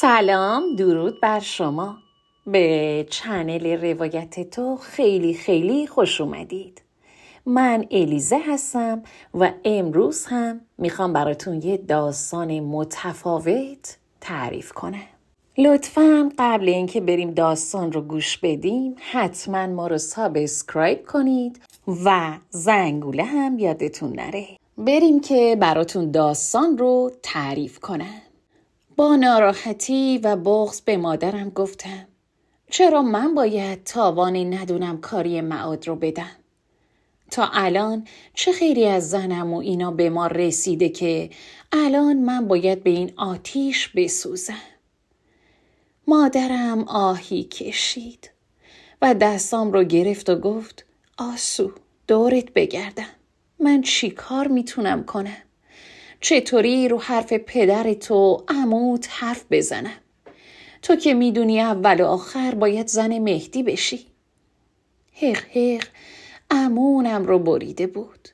سلام، درود بر شما. به چنل روایت تو خیلی خوش اومدید. من الیزه هستم و امروز هم میخوام براتون یه داستان متفاوت تعریف کنم. لطفاً قبل اینکه بریم داستان رو گوش بدیم حتما ما رو سابسکرایب کنید و زنگوله هم یادتون نره. بریم که براتون داستان رو تعریف کنم. با ناراحتی و بغض به مادرم گفتم چرا من باید تاوانی ندونم کاری معاد رو بدم؟ تا الان چه خیری از زنم و اینا به ما رسیده که الان من باید به این آتیش بسوزم. مادرم آهی کشید و دستام رو گرفت و گفت آسو دورت بگردم. من چی کار میتونم کنم؟ چطوری رو حرف پدرت و عموت حرف بزنم؟ تو که میدونی اول و آخر باید زن مهدی بشی. هق عمونم رو بریده بود.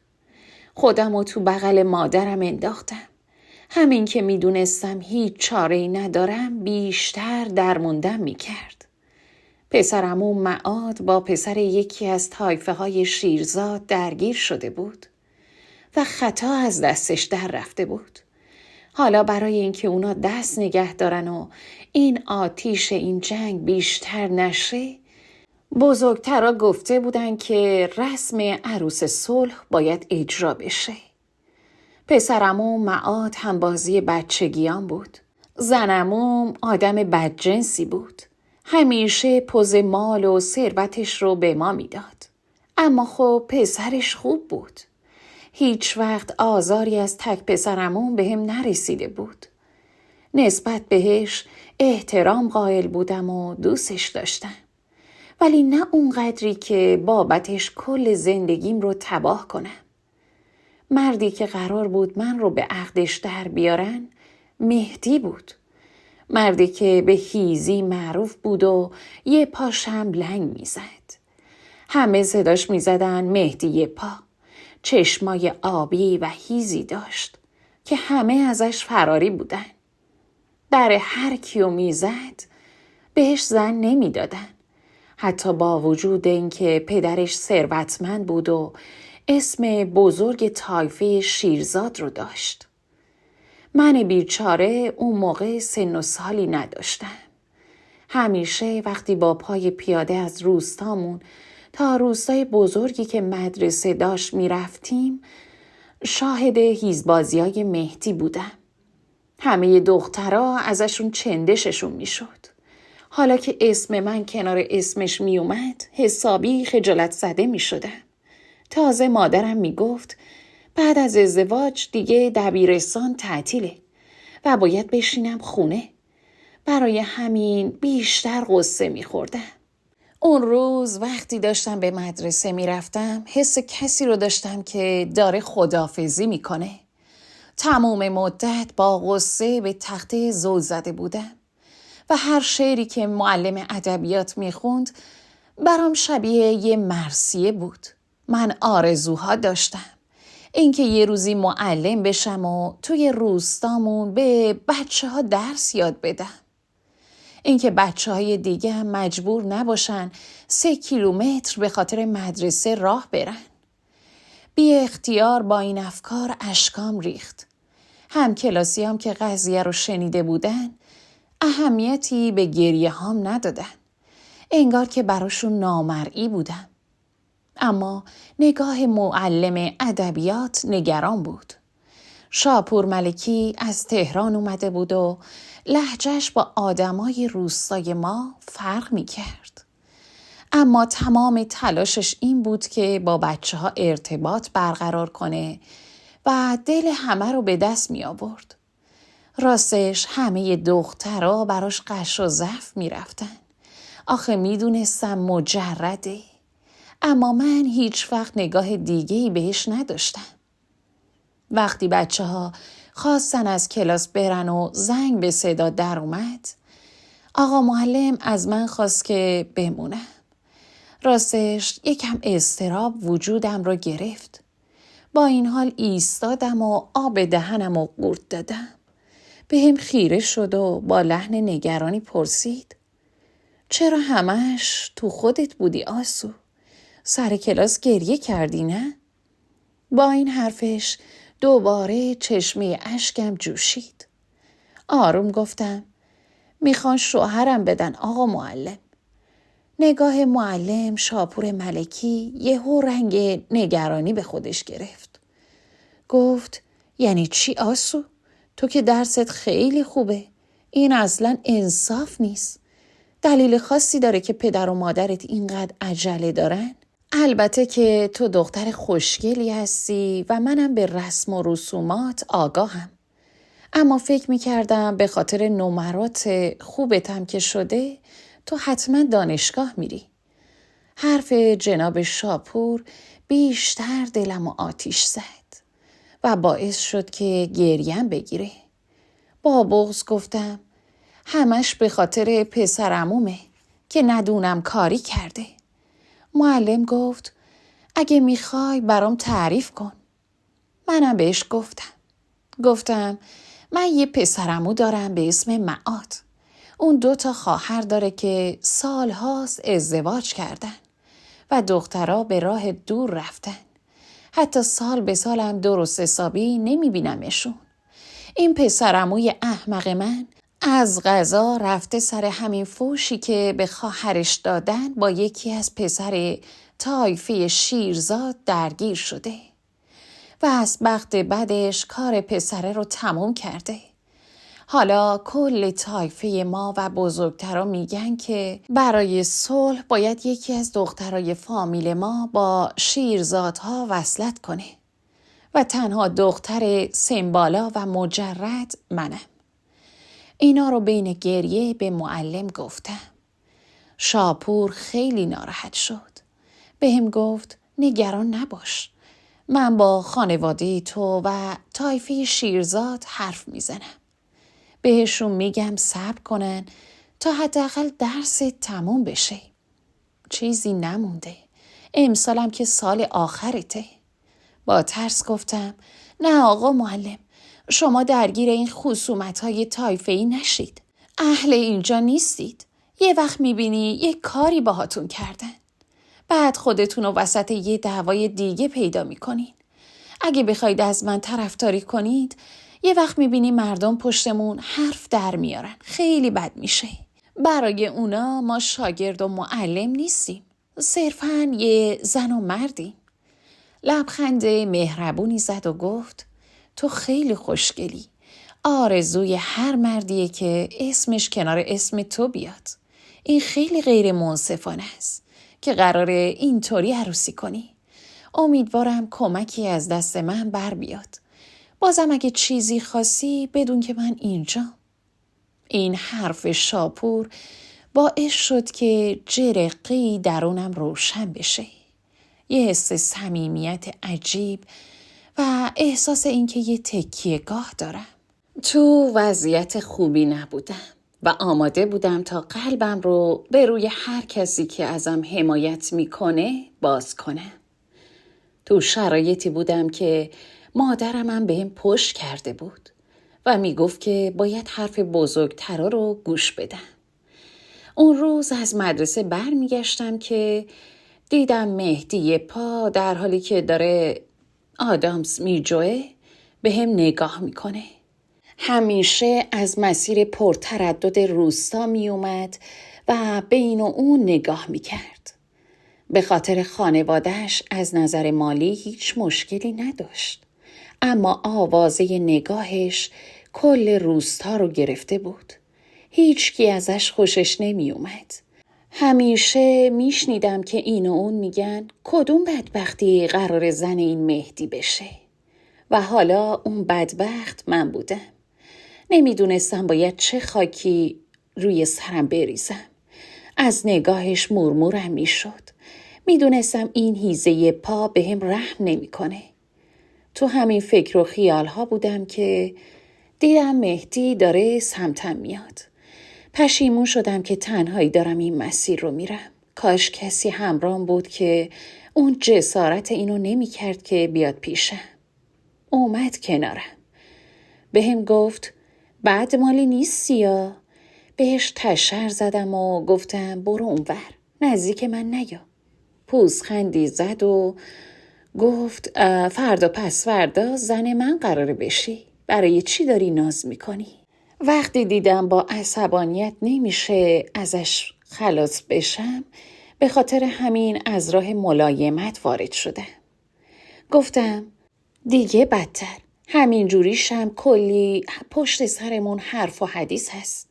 خودم رو تو بغل مادرم انداختم. همین که میدونستم هیچ چاره‌ای ندارم بیشتر درموندم میکرد. پسر عموم معاد با پسر یکی از طایفه های شیرزاد درگیر شده بود و خطا از دستش در رفته بود. حالا برای اینکه اونا دست نگه دارن و این آتیش این جنگ بیشتر نشه، بزرگترها گفته بودن که رسم عروس صلح باید اجرا بشه. پسرعموم معاد هم بازی بچگیان بود. زنعموم آدم بدجنسی بود. همیشه پوز مال و ثروتش رو به ما میداد. اما خب پسرش خوب بود. هیچ وقت آزاری از تک پسرعموم به هم نرسیده بود. نسبت بهش احترام قائل بودم و دوستش داشتم. ولی نه اونقدری که بابتش کل زندگیم رو تباه کنم. مردی که قرار بود من رو به عقدش در بیارن مهدی بود. مردی که به هیزی معروف بود و یه پاشم لنگ میزد. همه صداش میزدن مهدی یه پا. چشمای آبی و هیزی داشت که همه ازش فراری بودن. در هر کیو میزد بهش زن نمیدادن. حتی با وجود اینکه پدرش ثروتمند بود و اسم بزرگ طایفه شیرزاد رو داشت. من بیچاره اون موقع سن و سالی نداشتم. همیشه وقتی با پای پیاده از روستامون تا روستای بزرگی که مدرسه داشت میرفتیم شاهد هیزبازیای مهدی بودم. همه دخترها ازشون چندششون میشد. حالا که اسم من کنار اسمش میومد حسابی خجالت زده میشدم. تازه مادرم میگفت بعد از ازدواج دیگه دبیرستان تعطیله و باید بشینم خونه. برای همین بیشتر غصه میخوردم. اون روز وقتی داشتم به مدرسه میرفتم حس کسی رو داشتم که داره خداحافظی میکنه. تمام مدت با غصه به تخته زل زده بودم و هر شعری که معلم ادبیات میخوند برام شبیه یه مرثیه بود. من آرزوها داشتم. اینکه یه روزی معلم بشم و توی روستامون به بچه‌ها درس یاد بدم. اینکه بچه‌های دیگه هم مجبور نباشن 3 کیلومتر به خاطر مدرسه راه برن. بی اختیار با این افکار اشکام ریخت. هم کلاسیام که قضیه رو شنیده بودن اهمیتی به گریه هام ندادن. انگار که براشون نامرئی بودم. اما نگاه معلم ادبیات نگران بود. شاپور ملکی از تهران اومده بود و لهجهش با آدمای روستای ما فرق می کرد. اما تمام تلاشش این بود که با بچه ها ارتباط برقرار کنه و دل همه رو به دست می آورد. راستش همه دخترها براش قش و ضعف می رفتن. آخه می دونستم مجرده. اما من هیچ وقت نگاه دیگه‌ای بهش نداشتم. وقتی بچه ها خواستن از کلاس برن و زنگ به صدا در اومد، آقا معلم از من خواست که بمونم. راستش یکم اضطراب وجودم رو گرفت. با این حال ایستادم و آب دهنم رو قورت دادم. به هم خیره شد و با لحن نگرانی پرسید: چرا همش تو خودت بودی آسو؟ سر کلاس گریه کردی نه؟ با این حرفش دوباره چشمه اشکم جوشید. آروم گفتم: میخوان شوهرم بدن آقا معلم. نگاه معلم شاپور ملکی یهو رنگ نگرانی به خودش گرفت. گفت: یعنی چی آسو؟ تو که درست خیلی خوبه. این اصلا انصاف نیست. دلیل خاصی داره که پدر و مادرت اینقدر عجله دارن؟ البته که تو دختر خوشگلی هستی و منم به رسم و رسومات آگاهم. اما فکر میکردم به خاطر نمرات خوبتم که شده تو حتما دانشگاه میری. حرف جناب شاپور بیشتر دلم و آتیش زد و باعث شد که گریم بگیره. با بغض گفتم: همش به خاطر پسر عمومه که ندونم کاری کرده. معلم گفت: اگه میخوای برام تعریف کن. منم بهش گفتم من یه پسر عمو دارم به اسم معاد. اون 2 خواهر داره که سالهاست ازدواج کردن و دخترها به راه دور رفتن. حتی سال به سالم درست حسابی نمیبینمشون. این پسر عموی احمق من از قضا رفته سر همین فوشی که به خواهرش دادن با یکی از پسر طایفه شیرزاد درگیر شده و از بخت بدش کار پسره رو تموم کرده. حالا کل طایفه ما و بزرگترا میگن که برای صلح باید یکی از دخترای فامیل ما با شیرزادها وصلت کنه و تنها دختر سنبالا و مجرد منم. اینا رو بین گریه به معلم گفتم. شاپور خیلی ناراحت شد. بهم گفت: نگران نباش. من با خانواده تو و طایفه شیرزاد حرف میزنم. بهشون میگم صبر کنن تا حداقل درست تموم بشه. چیزی نمونده. امسالم که سال آخرته. با ترس گفتم: نه آقا معلم، شما درگیر این خصومت‌های طایفه‌ای نشید. اهل اینجا نیستید. یه وقت میبینی یه کاری باهاتون کردن. بعد خودتون رو وسط یه دعوای دیگه پیدا میکنین. اگه بخواید از من طرفداری کنید، یه وقت میبینی مردم پشتمون حرف در میارن. خیلی بد میشه. برای اونا ما شاگرد و معلم نیستیم. صرفاً یه زن و مردیم. لبخند مهربونی زد و گفت: تو خیلی خوشگلی. آرزوی هر مردیه که اسمش کنار اسم تو بیاد. این خیلی غیر منصفانه است که قراره اینطوری عروسی کنی. امیدوارم کمکی از دست من بر بیاد. بازم اگه چیزی خاصی بدون که من اینجا. این حرف شاپور باعث شد که جرقه‌ای درونم روشن بشه. یه حس صمیمیت عجیب و احساس اینکه یه تکیه‌گاه دارم. تو وضعیت خوبی نبودم و آماده بودم تا قلبم رو به روی هر کسی که ازم حمایت میکنه باز کنم. تو شرایطی بودم که مادرم هم بهم پشت کرده بود و میگفت که باید حرف بزرگترا رو گوش بدم. اون روز از مدرسه برمیگشتم که دیدم مهدی پا در حالی که داره آدامس میجوه به هم نگاه میکنه. همیشه از مسیر پرتردد روستا میومد و بین اون نگاه میکرد. به خاطر خانواده‌اش از نظر مالی هیچ مشکلی نداشت. اما آوازه نگاهش کل روستا رو گرفته بود. هیچ کی ازش خوشش نمی اومد. همیشه میشنیدم که این و اون میگن کدوم بدبختی قرار زن این مهدی بشه. و حالا اون بدبخت من بودم. نمیدونستم باید چه خاکی روی سرم بریزم. از نگاهش مرمورم میشد. میدونستم این هیزه پا به هم رحم نمیکنه. تو همین فکر و خیال ها بودم که دیدم مهدی داره سمتم میاد. پشیمون شدم که تنهایی دارم این مسیر رو میرم. کاش کسی همراهم بود که اون جسارت اینو نمی کرد که بیاد پیشم. اومد کنارم. به هم گفت بعد مالی نیستی یا؟ بهش تشر زدم و گفتم برو اونور، نزدیک من نیا. پوزخندی زد و گفت فردا پس فردا زن من قراره بشی. برای چی داری ناز میکنی؟ وقتی دیدم با عصبانیت نمیشه ازش خلاص بشم، به خاطر همین از راه ملایمت وارد شدم. گفتم دیگه بدتر، همین جوریشم کلی پشت سرمون حرف و حدیث هست.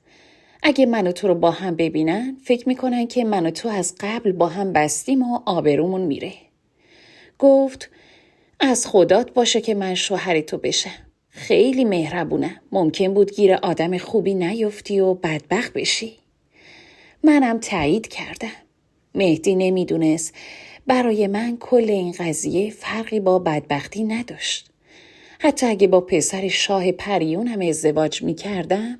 اگه من و تو رو با هم ببینن فکر میکنن که من و تو از قبل با هم بستیم و آبرومون میره. گفت از خدات باشه که من شوهر تو بشم. خیلی مهربونم. ممکن بود گیر آدم خوبی نیفتی و بدبخت بشی. منم تایید کردم. مهدی نمیدونست برای من کل این قضیه فرقی با بدبختی نداشت. حتی اگه با پسر شاه پریون هم ازدواج میکردم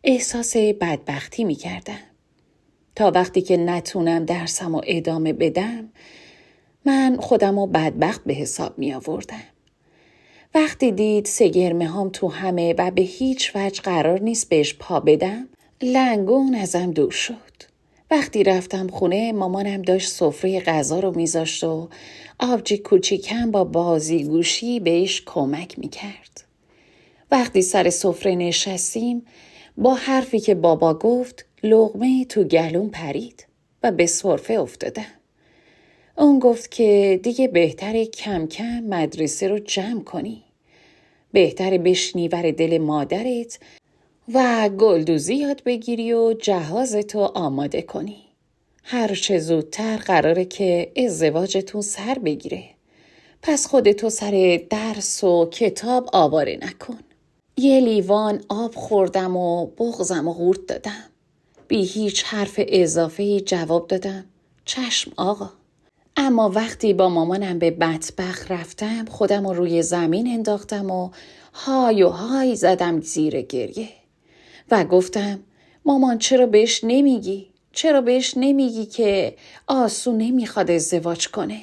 احساس بدبختی میکردم. تا وقتی که نتونم درسم رو ادامه بدم من خودم رو بدبخت به حساب می آوردم. وقتی دید سگرمه هام تو همه و به هیچ وجه قرار نیست بهش پا بدم لنگون ازم دور شد. وقتی رفتم خونه مامانم داشت سفره غذا رو میذاشت و آبجی کوچیکم با بازی گوشی بهش کمک میکرد. وقتی سر سفره نشستیم با حرفی که بابا گفت لقمه تو گلوم پرید و به سرفه افتادم. اون گفت که دیگه بهتره کم کم مدرسه رو جمع کنی. بهتره بشینی ور دل مادرت و گلدوزی یاد بگیری و جهازتو آماده کنی. هر چه زودتر قراره که ازدواجتون سر بگیره. پس خودتو سر درس و کتاب آواره نکن. یه لیوان آب خوردم و بغضم و قورت دادم. بی هیچ حرف اضافه‌ای جواب دادم چشم آقا. اما وقتی با مامانم به مطبخ رفتم خودم رو روی زمین انداختم و های زدم زیر گریه و گفتم مامان چرا بهش نمیگی؟ چرا بهش نمیگی که آسو نمیخواد ازدواج کنه؟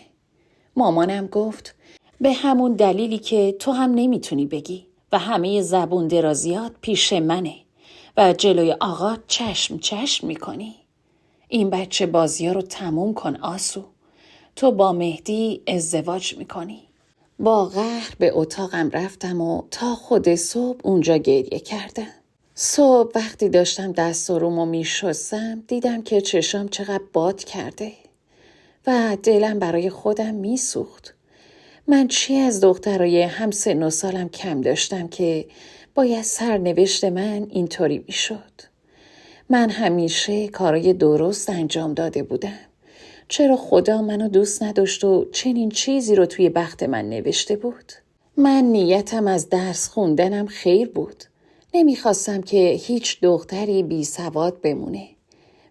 مامانم گفت به همون دلیلی که تو هم نمیتونی بگی و همه زبون درازیات پیش منه و جلوی آقا چشم میکنی. این بچه بازی‌ها رو تموم کن آسو. تو با مهدی ازدواج میکنی. با قهر به اتاقم رفتم و تا خود صبح اونجا گریه کردم. صبح وقتی داشتم دست و رومو میشستم دیدم که چشام چقدر باد کرده و دلم برای خودم میسوخت. من چی از دخترای هم سن و سالم کم داشتم که باید سرنوشت من اینطوری میشد. من همیشه کارای درست انجام داده بودم. چرا خدا منو دوست نداشت و چنین چیزی رو توی بخت من نوشته بود؟ من نیتم از درس خوندنم خیر بود. نمیخواستم که هیچ دختری بی سواد بمونه.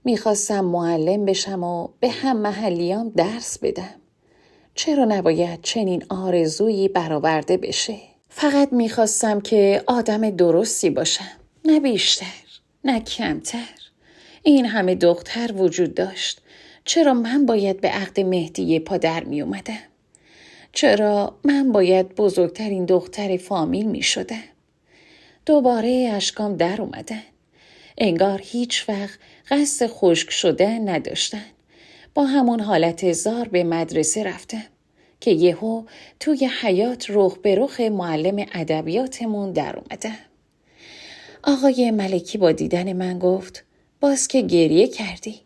میخواستم معلم بشم و به هم محلیام درس بدم. چرا نباید چنین آرزویی برآورده بشه؟ فقط میخواستم که آدم درستی باشم. نه بیشتر، نه کمتر. این همه دختر وجود داشت. چرا من باید به عقد مهدی پا در می اومدم؟ چرا من باید بزرگترین دختر فامیل می شدم؟ دوباره اشکام در اومدن. انگار هیچ وقت قصد خشک شدن نداشتن. با همون حالت زار به مدرسه رفتم که یهو توی حیاط رخ به رخ معلم ادبیاتمون در اومدم. آقای ملکی با دیدن من گفت باز که گریه کردی؟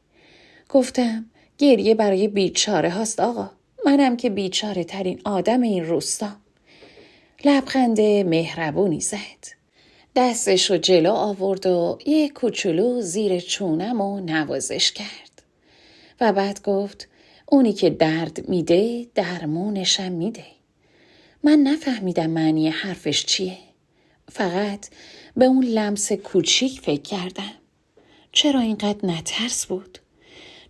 گفتم گریه برای بیچاره هاست آقا. منم که بیچاره ترین آدم این روستا. لبخند مهربونی زد. دستش رو جلو آورد و یه کوچولو زیر چونم و نوازش کرد. و بعد گفت اونی که درد میده درمونشم میده. من نفهمیدم معنی حرفش چیه. فقط به اون لمس کوچیک فکر کردم. چرا اینقدر نترس بود؟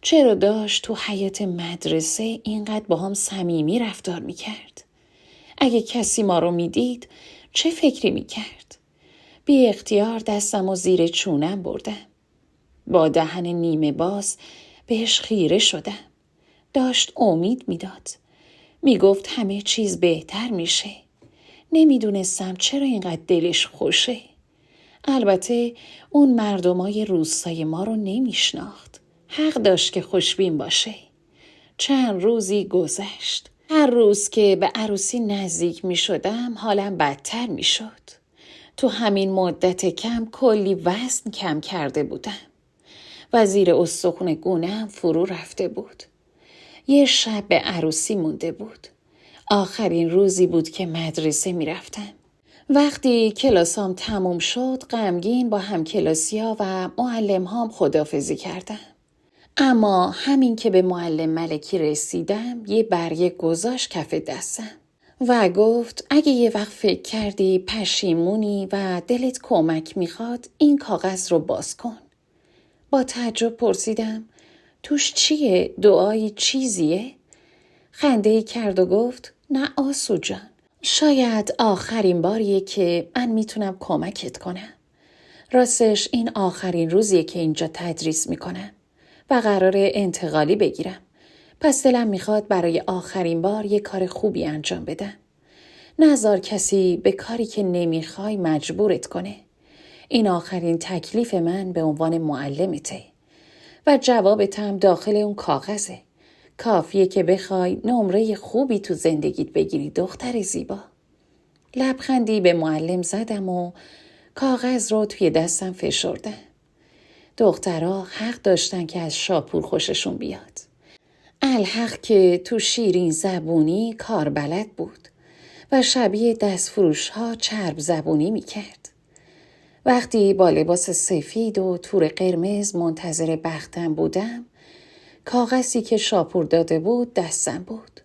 چرا داشت تو حیاط مدرسه اینقدر با هم صمیمی رفتار میکرد؟ اگه کسی ما رو میدید چه فکری میکرد؟ بی اختیار دستم و زیر چونم بردم. با دهن نیمه باز بهش خیره شدم. داشت امید میداد. میگفت همه چیز بهتر میشه. نمیدونستم چرا اینقدر دلش خوشه. البته اون مردمای روستای ما رو نمیشناخت. حق داشت که خوشبین باشه. چند روزی گذشت. هر روز که به عروسی نزدیک می شدم حالم بدتر می شد. تو همین مدت کم کلی وزن کم کرده بودم. وزیر استخون گونه‌ام فرو رفته بود. یه شب به عروسی مونده بود. آخرین روزی بود که مدرسه می رفتم. وقتی کلاسام تموم شد غمگین با همکلاسی‌ها و معلم‌هام خداحافظی کردم. اما همین که به معلم ملکی رسیدم یه برگه گذاشت کف دستم و گفت اگه یه وقت فکر کردی پشیمونی و دلت کمک میخواد این کاغذ رو باز کن. با تعجب پرسیدم توش چیه؟ دعایی چیزیه؟ خنده‌ای کرد و گفت نه آسو جان. شاید آخرین باریه که من میتونم کمکت کنم. راستش این آخرین روزیه که اینجا تدریس میکنم و قراره انتقالی بگیرم. پس دلم میخواد برای آخرین بار یه کار خوبی انجام بدم. نذار کسی به کاری که نمیخوای مجبورت کنه. این آخرین تکلیف من به عنوان معلمته. و جوابتم داخل اون کاغذه. کافیه که بخوای نمره خوبی تو زندگیت بگیری دختر زیبا. لبخندی به معلم زدم و کاغذ رو توی دستم فشردم. دخترها حق داشتن که از شاپور خوششون بیاد. الحق که تو شیرین زبونی کار بلد بود و شبیه دستفروش ها چرب زبونی میکرد. وقتی با لباس سفید و تور قرمز منتظر بختم بودم کاغذی که شاپور داده بود دستم بود.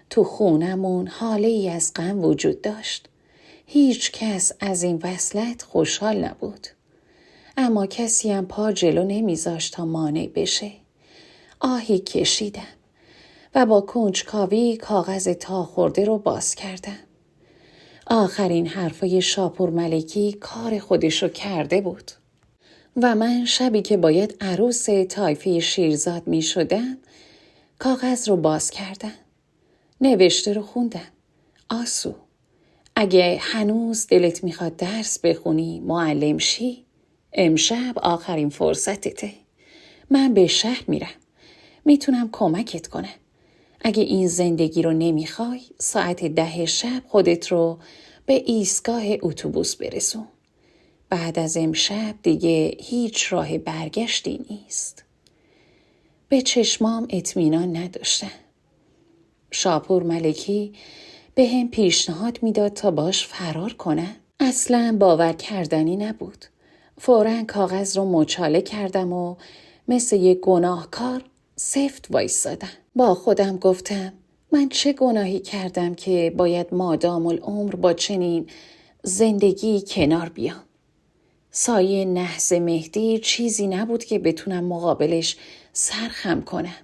تو خونمون حاله ای از غم وجود داشت. هیچ کس از این وصلت خوشحال نبود. اما کسی هم پا جلو نمیذاشت تا مانع بشه. آهی کشیدم و با کنجکاوی کاغذ تا خورده رو باز کردم. آخرین حرفای شاپور ملکی کار خودشو کرده بود. و من شبی که باید عروس طایفه شیرزاد می شدم کاغذ رو باز کردم. نوشته رو خوندم. آسو، اگه هنوز دلت میخواد درس بخونی معلم شی امشب آخرین فرصتته. من به شهر میرم. میتونم کمکت کنم. اگه این زندگی رو نمیخوای ساعت 10 شب خودت رو به ایستگاه اتوبوس برسون. بعد از امشب دیگه هیچ راه برگشتی نیست. به چشمام اطمینان نداشتم. شاپور ملکی به هم پیشنهاد میداد تا باش فرار کنم. اصلاً باور کردنی نبود. فوراً کاغذ رو مچاله کردم و مثل یک گناهکار سفت وایسادم. با خودم گفتم من چه گناهی کردم که باید مادام العمر با چنین زندگی کنار بیام. سایه نحس مهدی چیزی نبود که بتونم مقابلش سرخم کنم.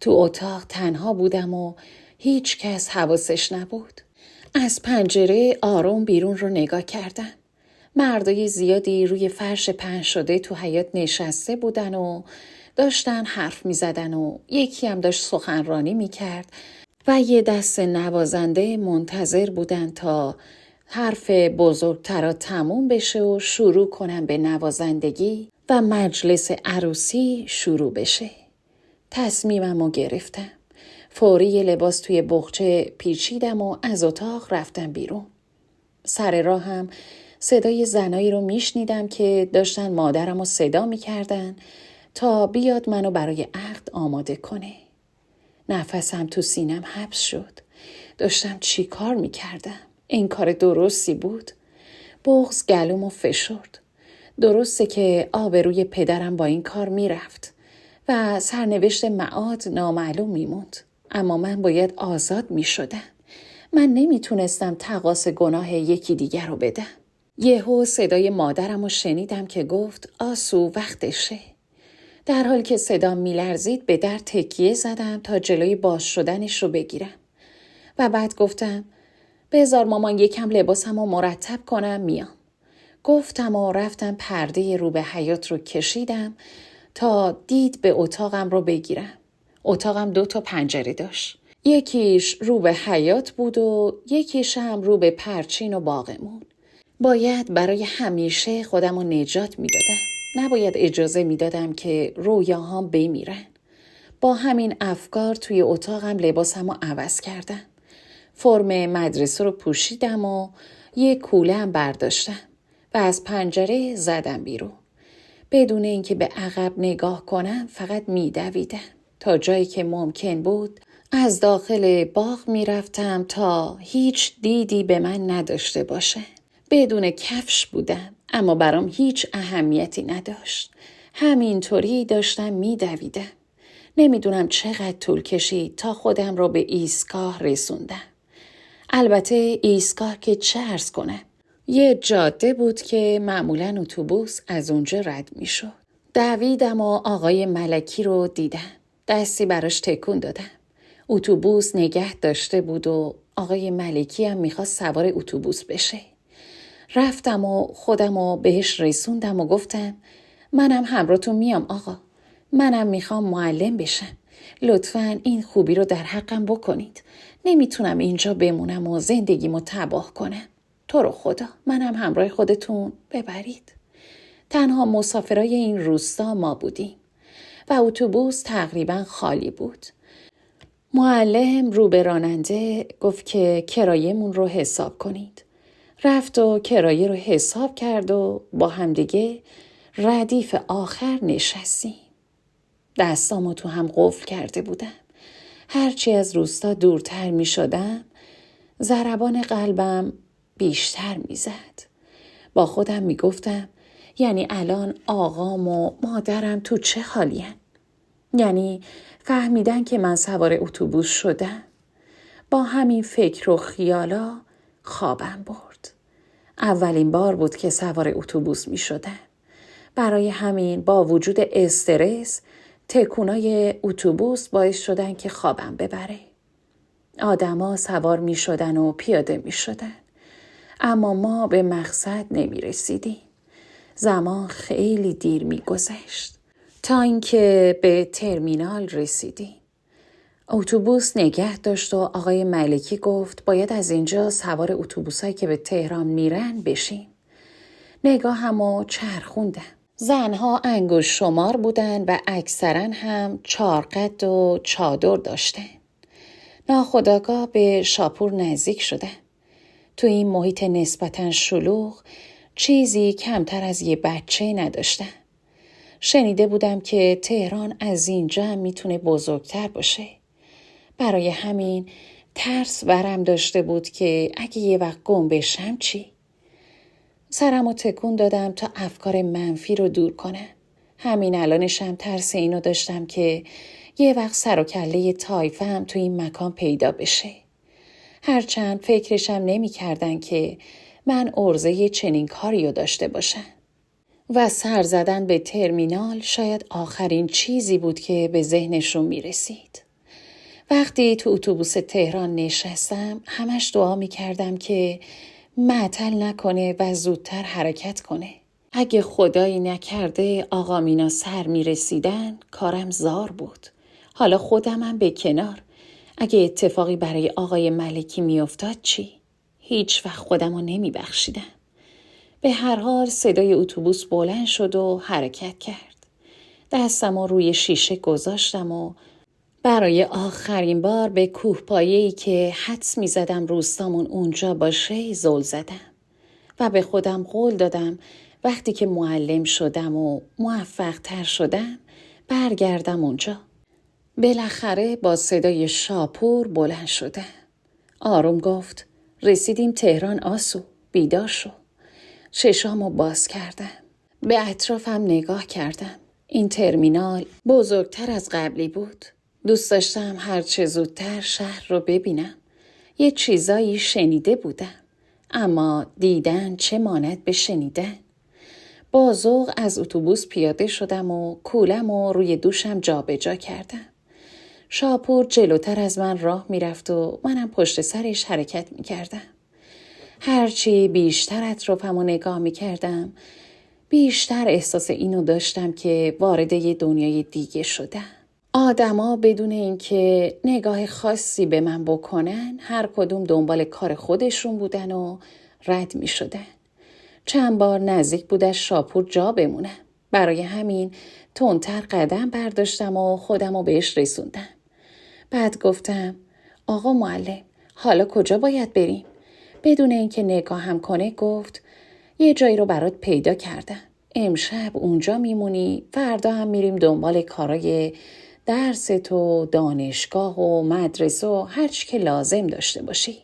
تو اتاق تنها بودم و هیچ کس حواسش نبود. از پنجره آروم بیرون رو نگاه کردم. مردای زیادی روی فرش پهن شده تو حیاط نشسته بودن و داشتن حرف می زدن و یکی هم داشت سخنرانی می کرد و یه دست نوازنده منتظر بودن تا حرف بزرگترا تموم بشه و شروع کنن به نوازندگی و مجلس عروسی شروع بشه. تصمیممو گرفتم. فوری یه لباس توی بغچه پیچیدم و از اتاق رفتم بیرون. سر راهم صدای زنایی رو میشنیدم که داشتن مادرمو صدا میکردن تا بیاد منو برای عقد آماده کنه. نفسم تو سینم حبس شد. داشتم چی کار میکردم؟ این کار درستی بود؟ بغض گلومو فشرد. درسته که آبروی پدرم با این کار میرفت و سرنوشت معاد نامعلوم میموند. اما من باید آزاد میشدم. من نمیتونستم تقاص گناه یکی دیگر رو بدم. یهو صدای مادرم رو شنیدم که گفت آسو وقتشه. در حال که صدام میلرزید به در تکیه زدم تا جلوی باز شدنش رو بگیرم. و بعد گفتم بذار مامان یکم لباسم رو مرتب کنم میام. گفتم و رفتم پرده رو به حیاط رو کشیدم تا دید به اتاقم رو بگیرم. اتاقم 2 پنجره داشت. یکیش رو به حیاط بود و یکیش هم رو به پرچین و باغمون. باید برای همیشه خودم رو نجات میدادم. نباید اجازه میدادم که رویاهام بمیرن. با همین افکار توی اتاقم لباسم رو عوض کردم. فرم مدرسه رو پوشیدم و یک کوله هم برداشتم و از پنجره زدم بیرون. بدون اینکه به عقب نگاه کنم فقط میدویدم. تا جایی که ممکن بود از داخل باغ میرفتم تا هیچ دیدی به من نداشته باشه. بدون کفش بودم اما برام هیچ اهمیتی نداشت. همینطوری داشتم میدویدم. نمیدونم چقدر طول کشید تا خودم رو به ایستگاه رسوندم. البته ایستگاه که چه عرض کنم. یه جاده بود که معمولاً اتوبوس از اونجا رد میشد. دویدم و آقای ملکی رو دیدم. دستی براش تکون دادم. اتوبوس نگه داشته بود و آقای ملکی هم میخواست سوار اتوبوس بشه. رفتم و خودم رو بهش رسوندم و گفتم منم همراهتون میام آقا. منم میخوام معلم بشم. لطفاً این خوبی رو در حقم بکنید. نمیتونم اینجا بمونم و زندگیمو تباه کنم. تو رو خدا منم همراه خودتون ببرید. تنها مسافرای این روستا ما بودیم و اتوبوس تقریبا خالی بود. معلم رو به راننده گفت که کرایه‌مون رو حساب کنید. رفت و کرایه رو حساب کرد و با همدیگه ردیف آخر نشستیم. دستامو تو هم قفل کرده بودم. هرچی از روستا دورتر می شدم ضربان قلبم بیشتر می زد. با خودم می گفتم یعنی الان آقام و مادرم تو چه حالین؟ یعنی فهمیدن که من سوار اتوبوس شدم. با همین فکر و خیالا خوابم برد. اولین بار بود که سوار اتوبوس می شدم. برای همین با وجود استرس تکونای اتوبوس باعث شدن که خوابم ببره. آدما سوار می شدن و پیاده می شدن. اما ما به مقصد نمی رسیدیم. زمان خیلی دیر می گذشت تا اینکه به ترمینال رسیدیم. اتوبوس نگه داشت و آقای ملکی گفت باید از اینجا سوار اتوبوسایی که به تهران میرن بشیم. نگاهمو چرخوندم. زنها انگشت شمار بودن و اکثرا هم چارقد و چادر داشتن. ناخودآگاه به شاپور نزدیک شدم. تو این محیط نسبتاً شلوغ چیزی کمتر از یه بچه نداشتم. شنیده بودم که تهران از اینجا هم میتونه بزرگتر باشه. برای همین ترس برم داشته بود که اگه یه وقت گم بشم چی؟ سرمو تکون دادم تا افکار منفی رو دور کنم. همین الانشم ترس اینو داشتم که یه وقت سر و کله طایفه هم تو این مکان پیدا بشه. هرچند فکرشم نمی کردن که من عرضه چنین کاری رو داشته باشم. و سر زدن به ترمینال شاید آخرین چیزی بود که به ذهنشون می رسید. وقتی تو اتوبوس تهران نشستم همش دعا می کردم که معطل نکنه و زودتر حرکت کنه. اگه خدایی نکرده آقا مینا سر می رسیدن کارم زار بود. حالا خودمم به کنار. اگه اتفاقی برای آقای ملکی می افتاد چی؟ هیچ وقت خودمو نمی بخشیدم. به هر حال صدای اتوبوس بلند شد و حرکت کرد. دستمو روی شیشه گذاشتم و برای آخرین بار به کوهپایه‌ای که حدس می‌زدم روستامون اونجا باشه زل زدم و به خودم قول دادم وقتی که معلم شدم و موفق تر شدم برگردم اونجا. بالاخره با صدای شاپور بلند شدم. آروم گفت رسیدیم تهران آسو، بیدار شو. چشامو باز کردم. به اطرافم نگاه کردم. این ترمینال بزرگتر از قبلی بود. دوست داشتم هر چه زودتر شهر رو ببینم. یه چیزایی شنیده بودم. اما دیدن چه ماند به شنیدن. با ذوق از اتوبوس پیاده شدم و کولم و روی دوشم جابجا کردم. شاپور جلوتر از من راه میرفت و منم پشت سرش حرکت میکردم. هرچی بیشتر اطرافمو نگاه میکردم بیشتر احساس اینو داشتم که وارد یه دنیای دیگه شدم. آدما بدون اینکه نگاه خاصی به من بکنن هر کدوم دنبال کار خودشون بودن و رد می شدن. چند بار نزدیک بودش شاپور جا بمونه. برای همین تندتر قدم برداشتم و خودم رو بهش رسوندم. بعد گفتم آقا معلم، حالا کجا باید بریم؟ بدون اینکه نگاهم کنه گفت یه جایی رو برات پیدا کردم. امشب اونجا میمونی، فردا هم میریم دنبال کارای درست و دانشگاه و مدرسه و هر چی که لازم داشته باشی.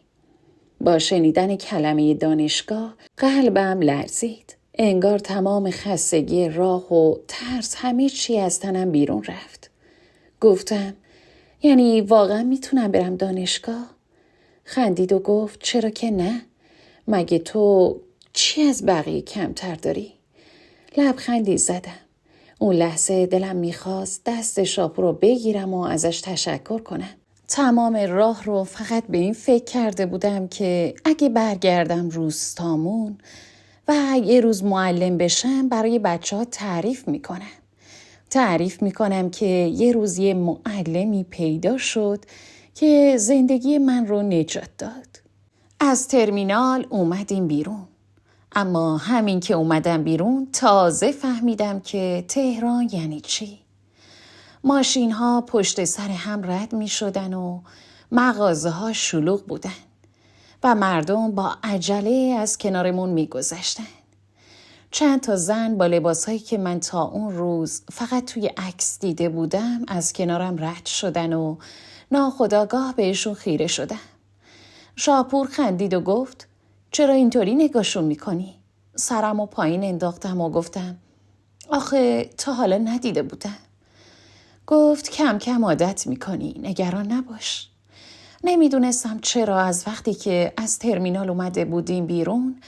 با شنیدن کلمه دانشگاه قلبم لرزید. انگار تمام خستگی راه و ترس همه چی از تنم بیرون رفت. گفتم یعنی واقعا میتونم برم دانشگاه؟ خندید و گفت چرا که نه؟ مگه تو چی از بقیه کمتر داری؟ لبخندی زدم. اون لحظه دلم میخواست دست شاپور رو بگیرم و ازش تشکر کنم. تمام راه رو فقط به این فکر کرده بودم که اگه برگردم روستامون و یه روز معلم بشم برای بچه ها تعریف میکنم که یه روز یه معلمی پیدا شد که زندگی من رو نجات داد. از ترمینال اومدیم بیرون. اما همین که اومدم بیرون تازه فهمیدم که تهران یعنی چی. ماشین ها پشت سر هم رد می شدن و مغازه ها شلوغ بودن و مردم با عجله از کنارمون می گذشتن. چند تا زن با لباسهایی که من تا اون روز فقط توی عکس دیده بودم از کنارم رد شدن و ناخودآگاه بهشون خیره شدم. شاپور خندید و گفت چرا اینطوری نگاهشون میکنی؟ سرم و پایین انداختم و گفتم آخه تا حالا ندیده بودم. گفت کم کم عادت میکنی، نگران نباش. نمیدونستم چرا از وقتی که از ترمینال اومده بودیم بیرون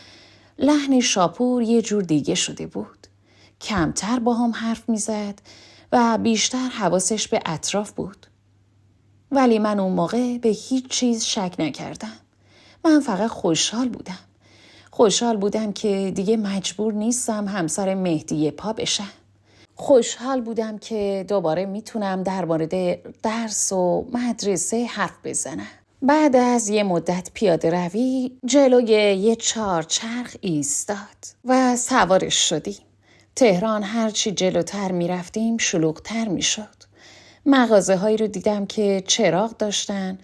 لحن شاپور یه جور دیگه شده بود. کمتر با هم حرف میزد و بیشتر حواسش به اطراف بود. ولی من اون موقع به هیچ چیز شک نکردم. من فقط خوشحال بودم که دیگه مجبور نیستم همسر مهدی پا بشم. خوشحال بودم که دوباره میتونم در مورد درس و مدرسه حرف بزنم. بعد از یه مدت پیاده روی جلوی یه چهارچرخ ایستاد و سوارش شدیم. تهران هرچی جلوتر میرفتیم شلوغتر میشد. مغازه هایی رو دیدم که چراغ داشتن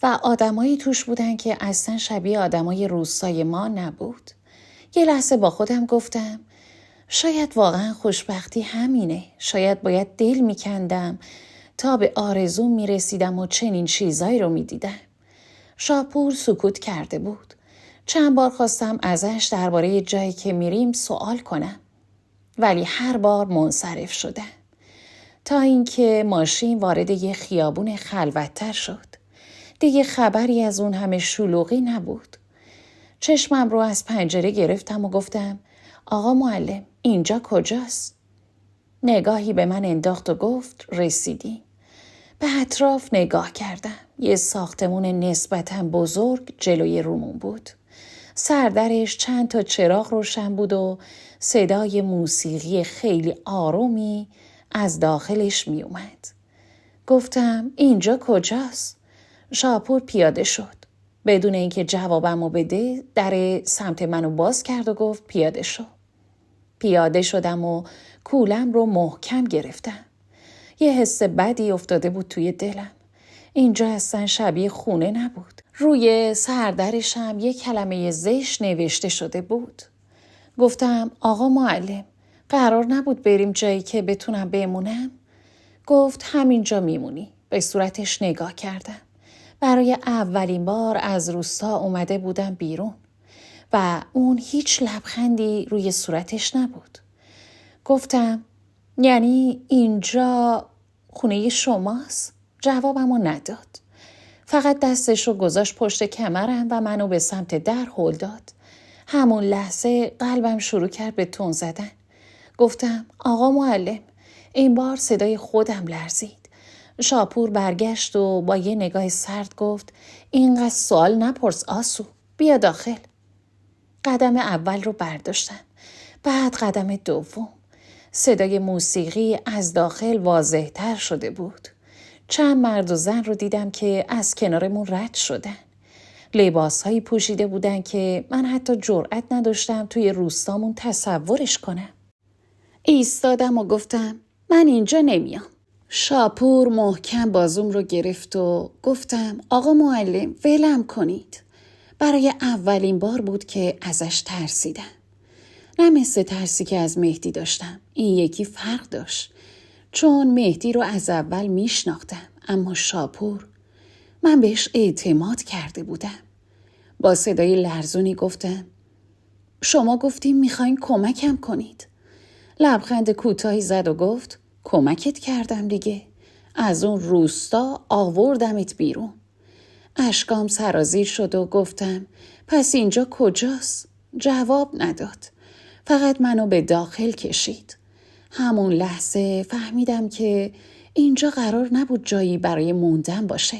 و آدمایی توش بودن که اصلا شبیه آدمای روستای ما نبود. یه لحظه با خودم گفتم شاید واقعا خوشبختی همینه. شاید باید دل میکندم تا به آرزوم میرسیدم و چنین چیزایی رو میدیدم. شاپور سکوت کرده بود. چند بار خواستم ازش درباره جایی که میریم سوال کنم. ولی هر بار منصرف شدم. تا اینکه ماشین وارد یه خیابون خلوت‌تر شد. دیگه خبری از اون همه شلوغی نبود. چشمم رو از پنجره گرفتم و گفتم آقا معلم اینجا کجاست؟ نگاهی به من انداخت و گفت رسیدیم. به اطراف نگاه کردم. یه ساختمون نسبتاً بزرگ جلوی رومون بود. سردرش چند تا چراغ روشن بود و صدای موسیقی خیلی آرومی از داخلش می اومد. گفتم اینجا کجاست؟ شاپور پیاده شد. بدون اینکه جوابمو بده در سمت منو باز کرد و گفت پیاده شو. پیاده شدم و کولم رو محکم گرفتم. یه حس بدی افتاده بود توی دلم. اینجا اصلا شبیه خونه نبود. روی سردرشم یه کلمه زشت نوشته شده بود. گفتم آقا معلم قرار نبود بریم جایی که بتونم بمونم؟ گفت همینجا میمونی. به صورتش نگاه کردم. برای اولین بار از روستا اومده بودم بیرون و اون هیچ لبخندی روی صورتش نبود. گفتم یعنی اینجا خونه شماست؟ جوابمو نداد. فقط دستش رو گذاشت پشت کمرم و منو به سمت در هل داد. همون لحظه قلبم شروع کرد به تون زدن. گفتم آقا معلم. این بار صدای خودم لرزید. شاپور برگشت و با یه نگاه سرد گفت اینقدر سوال نپرس آسو، بیا داخل. قدم اول رو برداشتم. بعد قدم دوم. صدای موسیقی از داخل واضح تر شده بود. چند مرد و زن رو دیدم که از کنارمون رد شدن. لباسهایی پوشیده بودن که من حتی جرأت نداشتم توی روستامون تصورش کنم. ایستادم و گفتم من اینجا نمیام. شاپور محکم بازوم رو گرفت و گفتم آقا معلم ولم کنید. برای اولین بار بود که ازش ترسیدم. نه مثل ترسی که از مهدی داشتم. این یکی فرق داشت. چون مهدی رو از اول میشناختم. اما شاپور، من بهش اعتماد کرده بودم. با صدای لرزونی گفتم شما گفتیم میخواین کمکم کنید. لبخند کوتاهی زد و گفت کمکت کردم دیگه. از اون روستا آوردمت بیرون. اشکام سرازیر شد و گفتم پس اینجا کجاست؟ جواب نداد. فقط منو به داخل کشید. همون لحظه فهمیدم که اینجا قرار نبود جایی برای موندن باشه.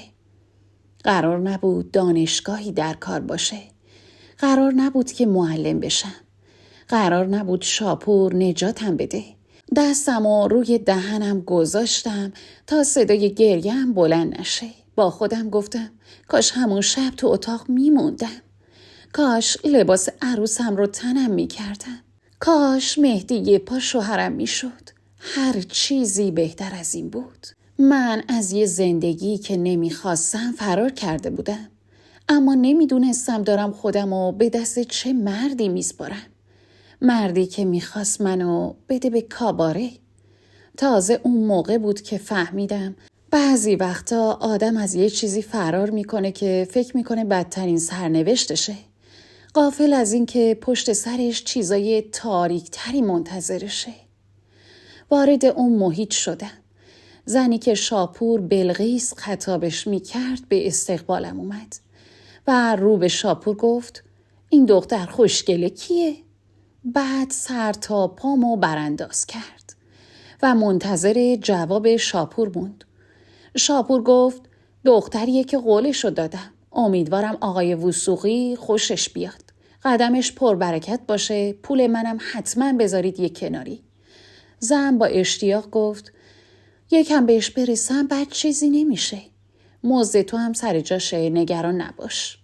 قرار نبود دانشگاهی در کار باشه. قرار نبود که معلم بشم. قرار نبود شاپور نجاتم بده. دستمو روی دهنم گذاشتم تا صدای گریم بلند نشه. با خودم گفتم کاش همون شب تو اتاق میموندم. کاش لباس عروسم رو تنم میکردم. کاش مهدی یه پا شوهرم میشد. هر چیزی بهتر از این بود. من از یه زندگی که نمیخواستم فرار کرده بودم. اما نمیدونستم دارم خودمو به دست چه مردی میسپارم. مردی که میخواست منو بده به کاباره. تازه اون موقع بود که فهمیدم بعضی وقتا آدم از یه چیزی فرار میکنه که فکر میکنه بدترین سرنوشتشه. غافل از این که پشت سرش چیزای تاریکتری منتظرشه. وارد اون محیط شدم. زنی که شاپور بلقیس خطابش میکرد به استقبالم اومد و رو به شاپور گفت این دختر خوشگله کیه؟ بعد سر تا پامو برانداز کرد و منتظر جواب شاپور موند. شاپور گفت دختریه که قولشو دادم. امیدوارم آقای وثوقی خوشش بیاد. قدمش پربرکت باشه. پول منم حتما بذارید یک کناری. زن با اشتیاق گفت یکم بهش برسم بعد چیزی نمیشه. مزد تو هم سر جاشه، نگران نباش.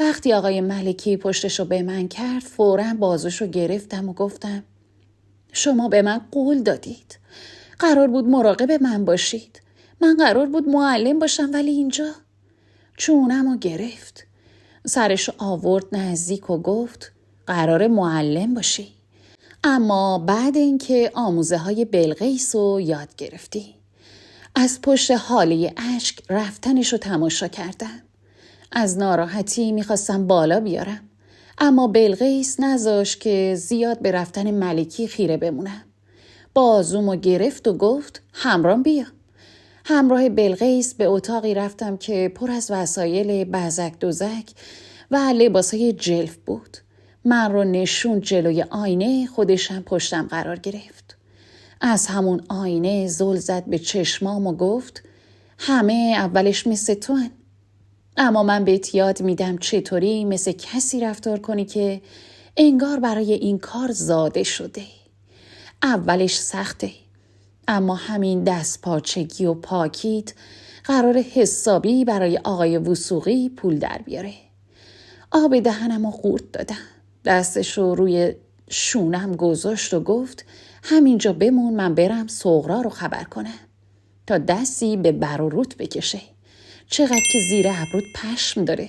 وقتی آقای ملکی پشتشو به من کرد فوراً بازوشو گرفتم و گفتم شما به من قول دادید. قرار بود مراقب من باشید. من قرار بود معلم باشم ولی اینجا. چونمو گرفت. سرشو آورد نزدیک و گفت قرار معلم باشی. اما بعد اینکه آموزه های بلقیس رو یاد گرفتی. از پشت حاله اشک رفتنشو تماشا کردم. از ناراحتی میخواستم بالا بیارم. اما بلقیس نذاشت که زیاد به رفتن ملکی خیره بمونم. بازومو گرفت و گفت همراه بیا. همراه بلقیس به اتاقی رفتم که پر از وسایل بزک دوزک و لباسای جلف بود. من رو نشون جلوی آینه، خودشم پشتم قرار گرفت. از همون آینه زل زد به چشمام و گفت همه اولش مثل تو هن. اما من بهت یاد میدم چطوری مثل کسی رفتار کنی که انگار برای این کار زاده شده. اولش سخته، اما همین دستپاچگی و پاکیت قرار حسابی برای آقای وثوقی پول در بیاره. آب دهنم رو قورت دادم. دستش رو روی شونم گذاشت و گفت همینجا بمون، من برم صغرا رو خبر کنم تا دستی به بر و روت بکشه. چقدر که زیر ابروت پشم داره.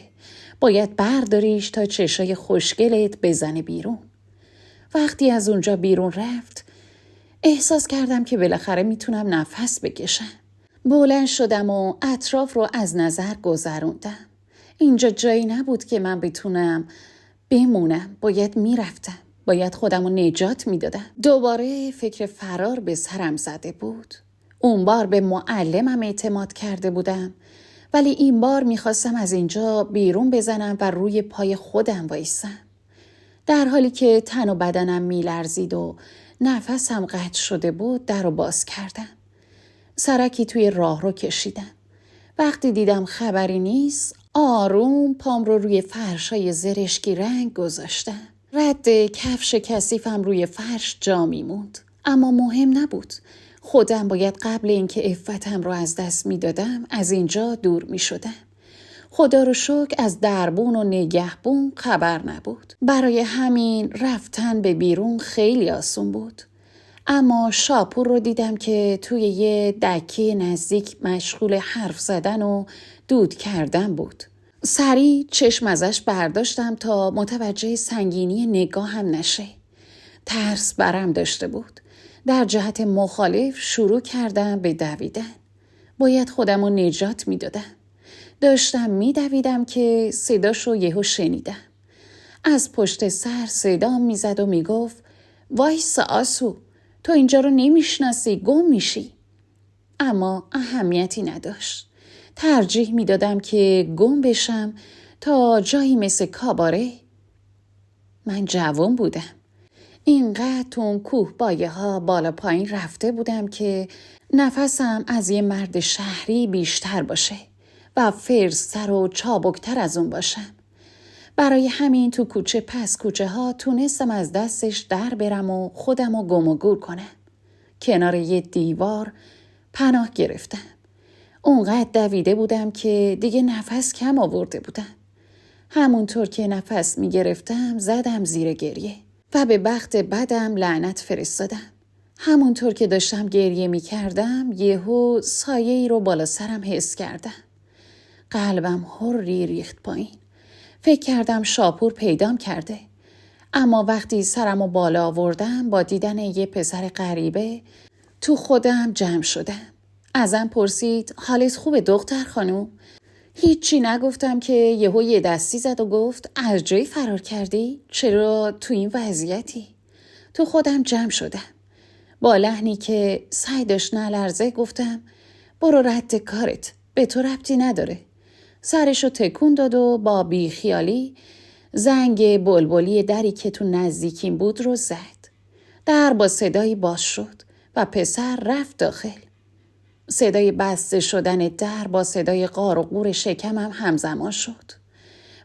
باید برداریش تا چشای خوشگلت بزنه بیرون. وقتی از اونجا بیرون رفت احساس کردم که بالاخره میتونم نفس بکشم. بلند شدم و اطراف رو از نظر گذروندم. اینجا جایی نبود که من بتونم بمونم. باید میرفتم. باید خودم رو نجات میدادم. دوباره فکر فرار به سرم زده بود. اون بار به معلمم اعتماد کرده بودم، ولی این بار میخواستم از اینجا بیرون بزنم و روی پای خودم وایسم. در حالی که تن و بدنم میلرزید و نفسم قطع شده بود در رو باز کردم. سرکی توی راه رو کشیدم. وقتی دیدم خبری نیست آروم پام رو روی فرشای زرشکی رنگ گذاشتم. رد کفش کثیفم روی فرش جا میموند. اما مهم نبود. خودم باید قبل اینکه عفتم رو از دست میدادم از اینجا دور میشدم. خدا رو شکر از دربون و نگهبون خبر نبود. برای همین رفتن به بیرون خیلی آسون بود. اما شاپور رو دیدم که توی یه دکه نزدیک مشغول حرف زدن و دود کردن بود. سریع چشم ازش برداشتم تا متوجه سنگینی نگاه هم نشه. ترس برم داشته بود. در جهت مخالف شروع کردم به دویدن. باید خودم رو نجات می دادم. داشتم می دویدم که صداشو یهو شنیدم. از پشت سر صدام می زد و می گفت وایسا آسو، تو اینجا رو نمیشناسی، گم میشی. اما اهمیتی نداشت. ترجیح می دادم که گم بشم تا جایی مثل کاباره. من جوان بودم. اینقدر تو اون کوه بایه ها بالا پایین رفته بودم که نفسم از یه مرد شهری بیشتر باشه و فرزتر و چابکتر از اون باشم. برای همین تو کوچه پس کوچه ها تونستم از دستش در برم و خودم رو گم و گور کنم. کنار یه دیوار پناه گرفتم. اونقدر دویده بودم که دیگه نفس کم آورده بودم. همونطور که نفس می گرفتم زدم زیر گریه و به بخت بدم لعنت فرستادم. همونطور که داشتم گریه می کردم یهو سایه‌ای رو بالا سرم حس کردم. قلبم هری ریخت پایین. فکر کردم شاپور پیدام کرده. اما وقتی سرمو بالا آوردم با دیدن یه پسر غریبه تو خودم جمع شدم. ازم پرسید حالت خوبه دختر خانوم؟ هیچی نگفتم که یهو یه دستی زد و گفت از جایی فرار کردی؟ چرا تو این وضعیتی؟ تو خودم جمع شدم. با لحنی که سعی داشت نلرزه گفتم برو رد کارت، به تو ربطی نداره. سرشو تکون داد و با بیخیالی زنگ بلبلی دری که تو نزدیکیم بود رو زد. در با صدایی باز شد و پسر رفت داخل. صدای بسته شدن در با صدای غار و غور شکمم همزمان شد.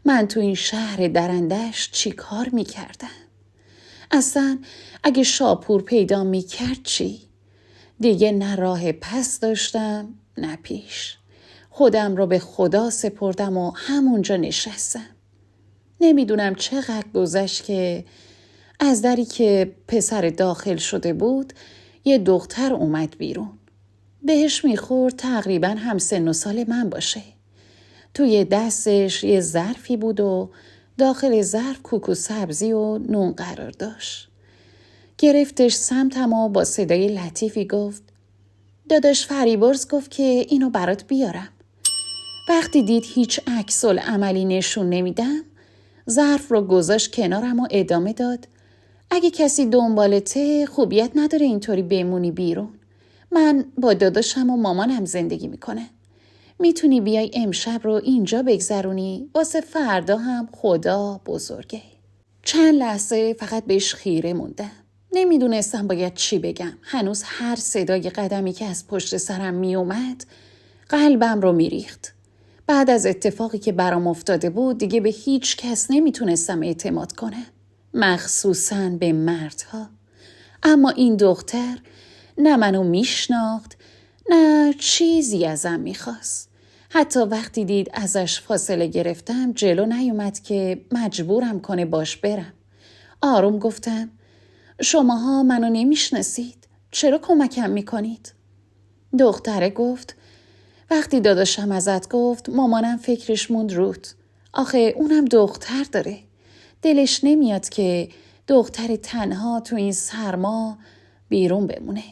من تو این شهر درندش چی کار می کردم؟ اصلا اگه شاپور پیدا می کرد چی؟ دیگه نه راه پس داشتم نه پیش. خودم رو به خدا سپردم و همونجا نشستم. نمیدونم چقدر گذشت که از دری که پسر داخل شده بود یه دختر اومد بیرون. بهش میخورد تقریبا هم سن و سال من باشه. توی دستش یه ظرفی بود و داخل ظرف کوکو سبزی و نون قرار داشت. گرفتش سمتم و با صدای لطیفی گفت داداش فریبرز گفت که اینو برات بیارم. وقتی دید هیچ عکس العملی نشون نمیدم ظرف رو گذاشت کنارم و ادامه داد اگه کسی دنبالته خوبیت نداره اینطوری بمونی بیرون. من با داداشم و مامانم زندگی میکنه. میتونی بیای امشب رو اینجا بگذرونی واسه فردا هم خدا بزرگه. چند لحظه فقط بهش خیره موندم. نمیدونستم باید چی بگم. هنوز هر صدای قدمی که از پشت سرم میومد قلبم رو میریخت. بعد از اتفاقی که برام افتاده بود دیگه به هیچ کس نمیتونستم اعتماد کنم. مخصوصاً به مردها. اما این دختر نه منو میشناخت نه چیزی ازم میخواست. حتی وقتی دید ازش فاصله گرفتم جلو نیومد که مجبورم کنه باش برم. آروم گفتم شماها منو نمیشناسید. چرا کمکم میکنید؟ دختره گفت وقتی داداشم ازت گفت مامانم فکرش موند روت. آخه اونم دختر داره. دلش نمیاد که دختر تنها تو این سرما بیرون بمونه.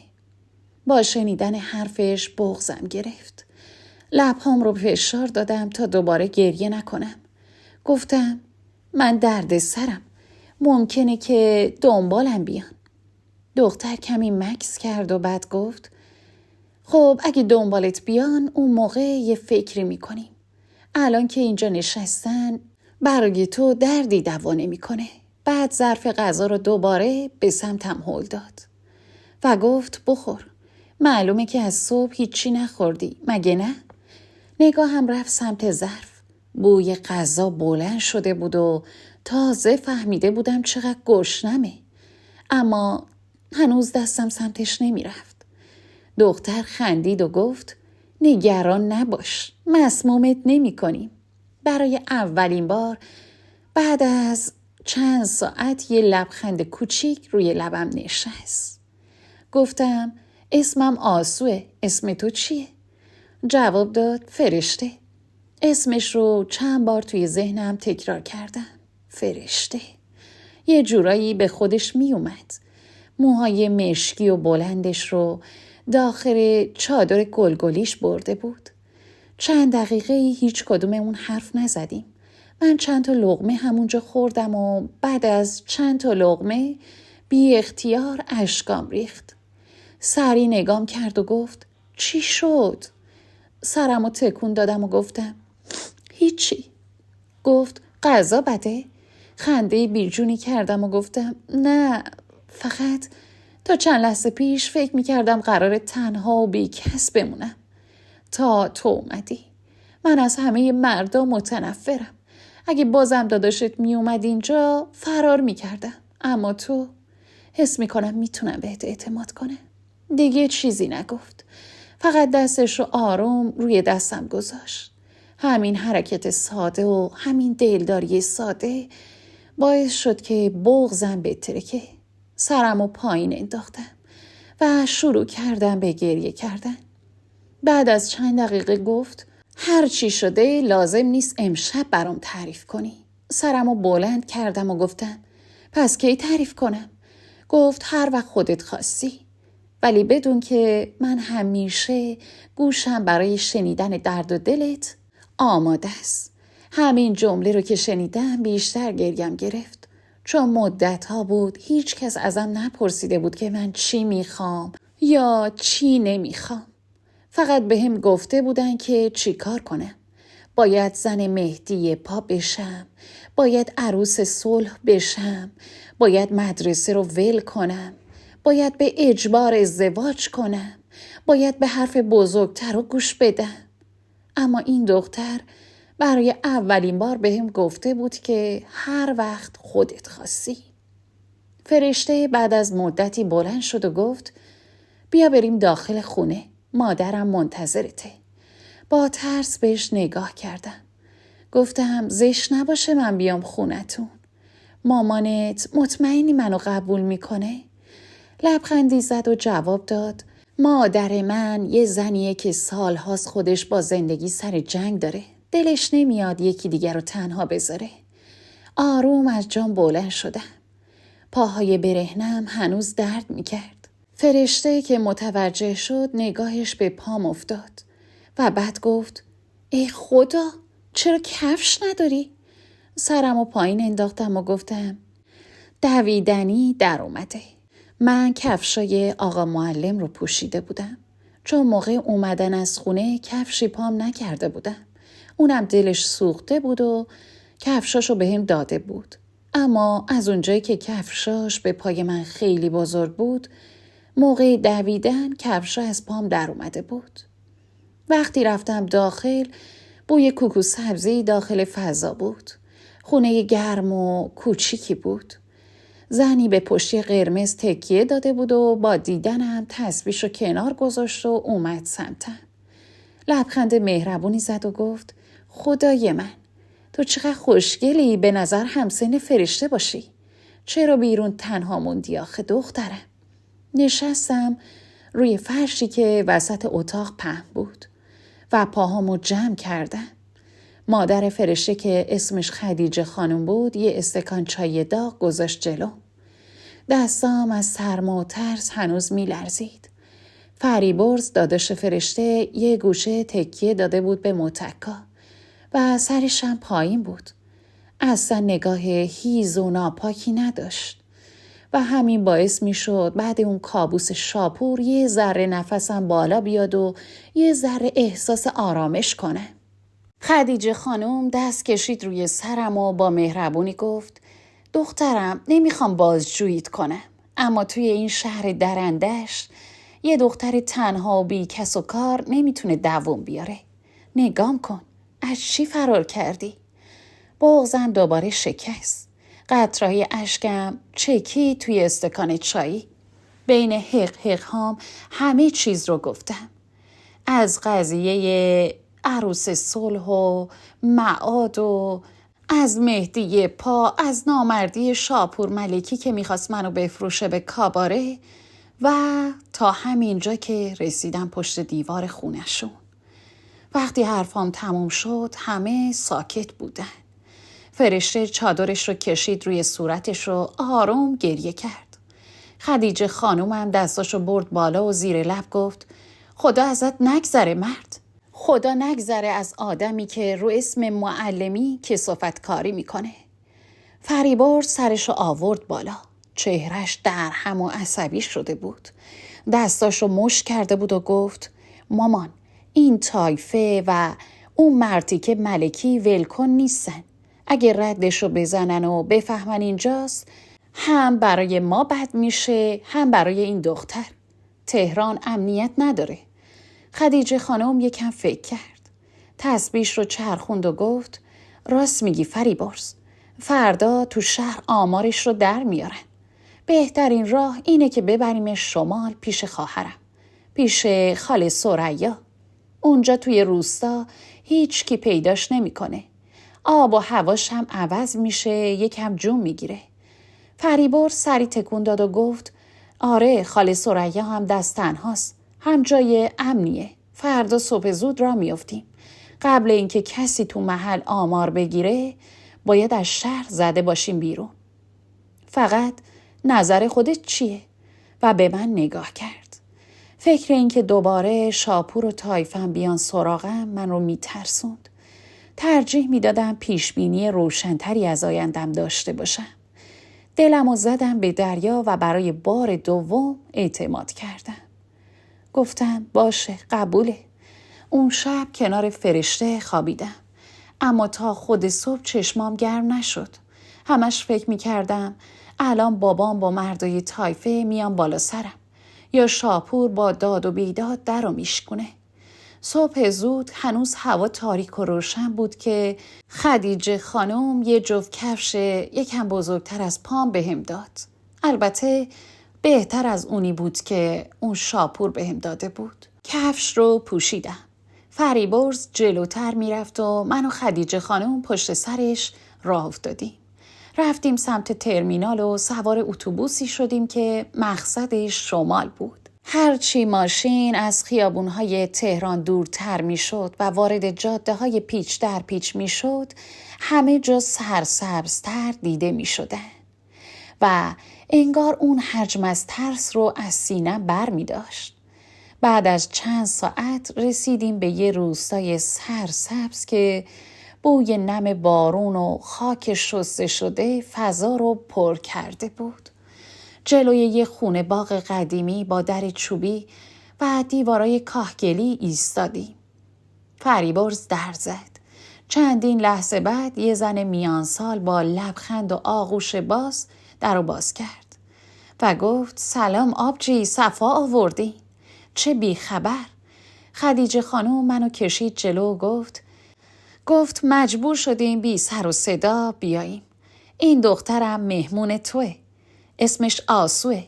با شنیدن حرفش بغضم گرفت. لبهام رو فشار دادم تا دوباره گریه نکنم. گفتم من درد سرم. ممکنه که دنبالم بیان. دختر کمی مکث کرد و بعد گفت خب اگه دنبالت بیان اون موقع یه فکری میکنیم. الان که اینجا نشستن برای تو دردی دوا نمیکنه. بعد ظرف غذا رو دوباره به سمتم هل داد و گفت بخور. معلومه که از صبح هیچی نخوردی مگه نه؟ نگاهم رفت سمت ظرف. بوی غذا بلند شده بود و تازه فهمیده بودم چقدر گشنمه. اما هنوز دستم سمتش نمی رفت. دختر خندید و گفت نگران نباش. مسمومت نمی کنیم. برای اولین بار بعد از چند ساعت یه لبخند کوچیک روی لبم نشست. گفتم اسمم آسوه، اسم تو چیه؟ جواب داد فرشته. اسمش رو چند بار توی ذهنم تکرار کردم. فرشته. یه جورایی به خودش می اومد. موهای مشکی و بلندش رو داخل چادر گلگلیش برده بود. چند دقیقه هیچ کدوممون حرف نزدیم. من چند تا لقمه همونجا خوردم و بعد از چند تا لقمه بی اختیار اشکام ریخت. سری نگام کرد و گفت چی شد؟ سرمو تکون دادم و گفتم هیچی. گفت غذا بده؟ خنده بیجونی کردم و گفتم نه، فقط تا چند لحظه پیش فکر میکردم قراره تنها و بی کس بمونم تا تو اومدی. من از همه مردا متنفرم. اگه بازم داداشت میومد اینجا فرار میکردم، اما تو حس میکنم میتونم بهت اعتماد کنم. دیگه چیزی نگفت، فقط دستش رو آروم روی دستم گذاشت. همین حرکت ساده و همین دلداری ساده باعث شد که بغضم بترکه. سرمو پایین انداختم و شروع کردم به گریه کردن. بعد از چند دقیقه گفت هر چی شده لازم نیست امشب برام تعریف کنی. سرمو بلند کردم و گفتم پس کی تعریف کنم؟ گفت هر وقت خودت خواستی، ولی بدون که من همیشه گوشم برای شنیدن درد و دلت آماده است. همین جمله رو که شنیدم بیشتر گریم گرفت، چون مدت‌ها بود هیچ کس ازم نپرسیده بود که من چی میخوام یا چی نمیخوام. فقط به هم گفته بودن که چی کار کنم. باید زن مهدی پا بشم، باید عروس صلح بشم، باید مدرسه رو ول کنم، باید به اجبار ازدواج کنم، باید به حرف بزرگتر رو گوش بدم. اما این دختر برای اولین بار به هم گفته بود که هر وقت خودت خواستی. فرشته بعد از مدتی بلند شد و گفت بیا بریم داخل خونه، مادرم منتظرته. با ترس بهش نگاه کردم. گفتم زشت نباشه من بیام خونتون. مامانت مطمئنی منو قبول میکنه؟ لبخندی زد و جواب داد مادر من یه زنیه که سالهاست خودش با زندگی سر جنگ داره. دلش نمیاد یکی دیگر رو تنها بذاره. آروم از جام بلند شدم. پاهای برهنم هنوز درد میکرد. فرشته که متوجه شد نگاهش به پام افتاد و بعد گفت ای خدا چرا کفش نداری؟ سرمو پایین انداختم و گفتم دویدنی در اومده. من کفشای آقا معلم رو پوشیده بودم، چون موقع اومدن از خونه کفشی پام نکرده بودم. اونم دلش سوخته بود و کفشاشو به هم داده بود. اما از اونجایی که کفشاش به پای من خیلی بزرگ بود، موقع دویدن کفشا از پام در اومده بود. وقتی رفتم داخل بوی کوکو سبزی داخل فضا بود. خونه گرم و کوچیکی بود. زنی به پشتی قرمز تکیه داده بود و با دیدنم تسبیحشو کنار گذاشت و اومد سمتم. لبخند مهربونی زد و گفت خدای من تو چقدر خوشگلی، به نظر همسن فرشته باشی. چرا بیرون تنها موندی آخه دخترم؟ نشستم روی فرشی که وسط اتاق پهن بود و پاهامو جمع کردم. مادر فرشته که اسمش خدیجه خانم بود یه استکان چای داغ گذاشت جلو. دستام از سرما و ترس هنوز می لرزید. فریبرز داداش فرشته یه گوشه تکیه داده بود به متکا و سرشم پایین بود. اصلا نگاه هیز و ناپاکی نداشت و همین باعث می شد بعد اون کابوس شاپور یه ذره نفسم بالا بیاد و یه ذره احساس آرامش کنه. خدیجه خانم دست کشید روی سرم و با مهربونی گفت دخترم نمیخوام بازجوییت کنم، اما توی این شهر درندش یه دختر تنها و بی کس و کار نمیتونه دوام بیاره. نگام کن، از چی فرار کردی؟ بغضم دوباره شکست. قطره‌های اشکم چکی توی استکان چایی. بین حق حق هام همه چیز رو گفتم. از قضیه عروس صلح و معاد و از مهدی پا، از نامردی شاپور ملکی که میخواست منو بفروشه به کاباره و تا همینجا که رسیدم پشت دیوار خونشون. وقتی حرفام تموم شد همه ساکت بودن. فرشته چادرش رو کشید روی صورتش و آروم گریه کرد. خدیجه خانومم دستاشو برد بالا و زیر لب گفت خدا ازت نگذره مرد. خدا نگذره از آدمی که رو اسم معلمی کثافت کاری میکنه. فریبرز سرشو آورد بالا. چهرش در هم و عصبی شده بود. دستاشو مشت کرده بود و گفت مامان این طایفه و اون مرتیکه ملکی ولکن نیستن. اگه ردشو بزنن و بفهمن اینجاست هم برای ما بد میشه هم برای این دختر. تهران امنیت نداره. خدیجه خانم یکم فکر کرد. تسبیحش رو چرخوند و گفت راست میگی فریبرز. فردا تو شهر آمارش رو در میارن. بهترین راه اینه که ببریمش شمال پیش خواهرم. پیش خاله ثریا. اونجا توی روستا هیچ کی پیداش نمیکنه. آب و هواش هم عوض میشه، یکم جون میگیره. فریبرز سری تکون داد و گفت آره خاله ثریا هم دست تنهاست. هم جای امنیه. فردا صبح زود را میافتیم. قبل اینکه کسی تو محل آمار بگیره باید از شهر زده باشیم بیرون. فقط نظر خودت چیه؟ و به من نگاه کرد. فکر این که دوباره شاپور و طایفم بیان سراغم من رو میترسوند. ترجیح میدادم پیشبینی روشنتری از آیندم داشته باشم. دلمو زدم به دریا و برای بار دوم اعتماد کردم. گفتم باشه قبوله. اون شب کنار فرشته خوابیدم. اما تا خود صبح چشمام گرم نشد. همش فکر میکردم الان بابام با مردای طایفه میان بالا سرم یا شاپور با داد و بیداد در رو میشکونه. صبح زود هنوز هوا تاریک و روشن بود که خدیجه خانم یه جفت کفش یکم بزرگتر از پام بهم داد. البته بهتر از اونی بود که اون شاپور بهم داده بود. کفش رو پوشیدم. فریبرز جلوتر میرفت و من و خدیجه خانم پشت سرش راه افتادیم. رفتیم سمت ترمینال و سوار اتوبوسی شدیم که مقصدش شمال بود. هرچی ماشین از خیابونهای تهران دورتر می شد و وارد جاده های پیچ در پیچ می شد همه جا سرسبزتر دیده می شدن و انگار اون حجم از ترس رو از سینه بر می داشت. بعد از چند ساعت رسیدیم به یه روستای سرسبز که بوی نم بارون و خاک شسته شده فضا رو پر کرده بود. جلوی یه خونه باغ قدیمی با در چوبی و دیوارای کاهگلی ایستادیم. فریبرز در زد. چندین لحظه بعد یه زن میانسال با لبخند و آغوش باز در رو باز کرد و گفت سلام آبجی صفا آوردی. چه بیخبر. خدیجه خانم منو کشید جلو و گفت مجبور شدیم بی سر و صدا بیاییم. این دخترم مهمون توه. اسمش آسوه.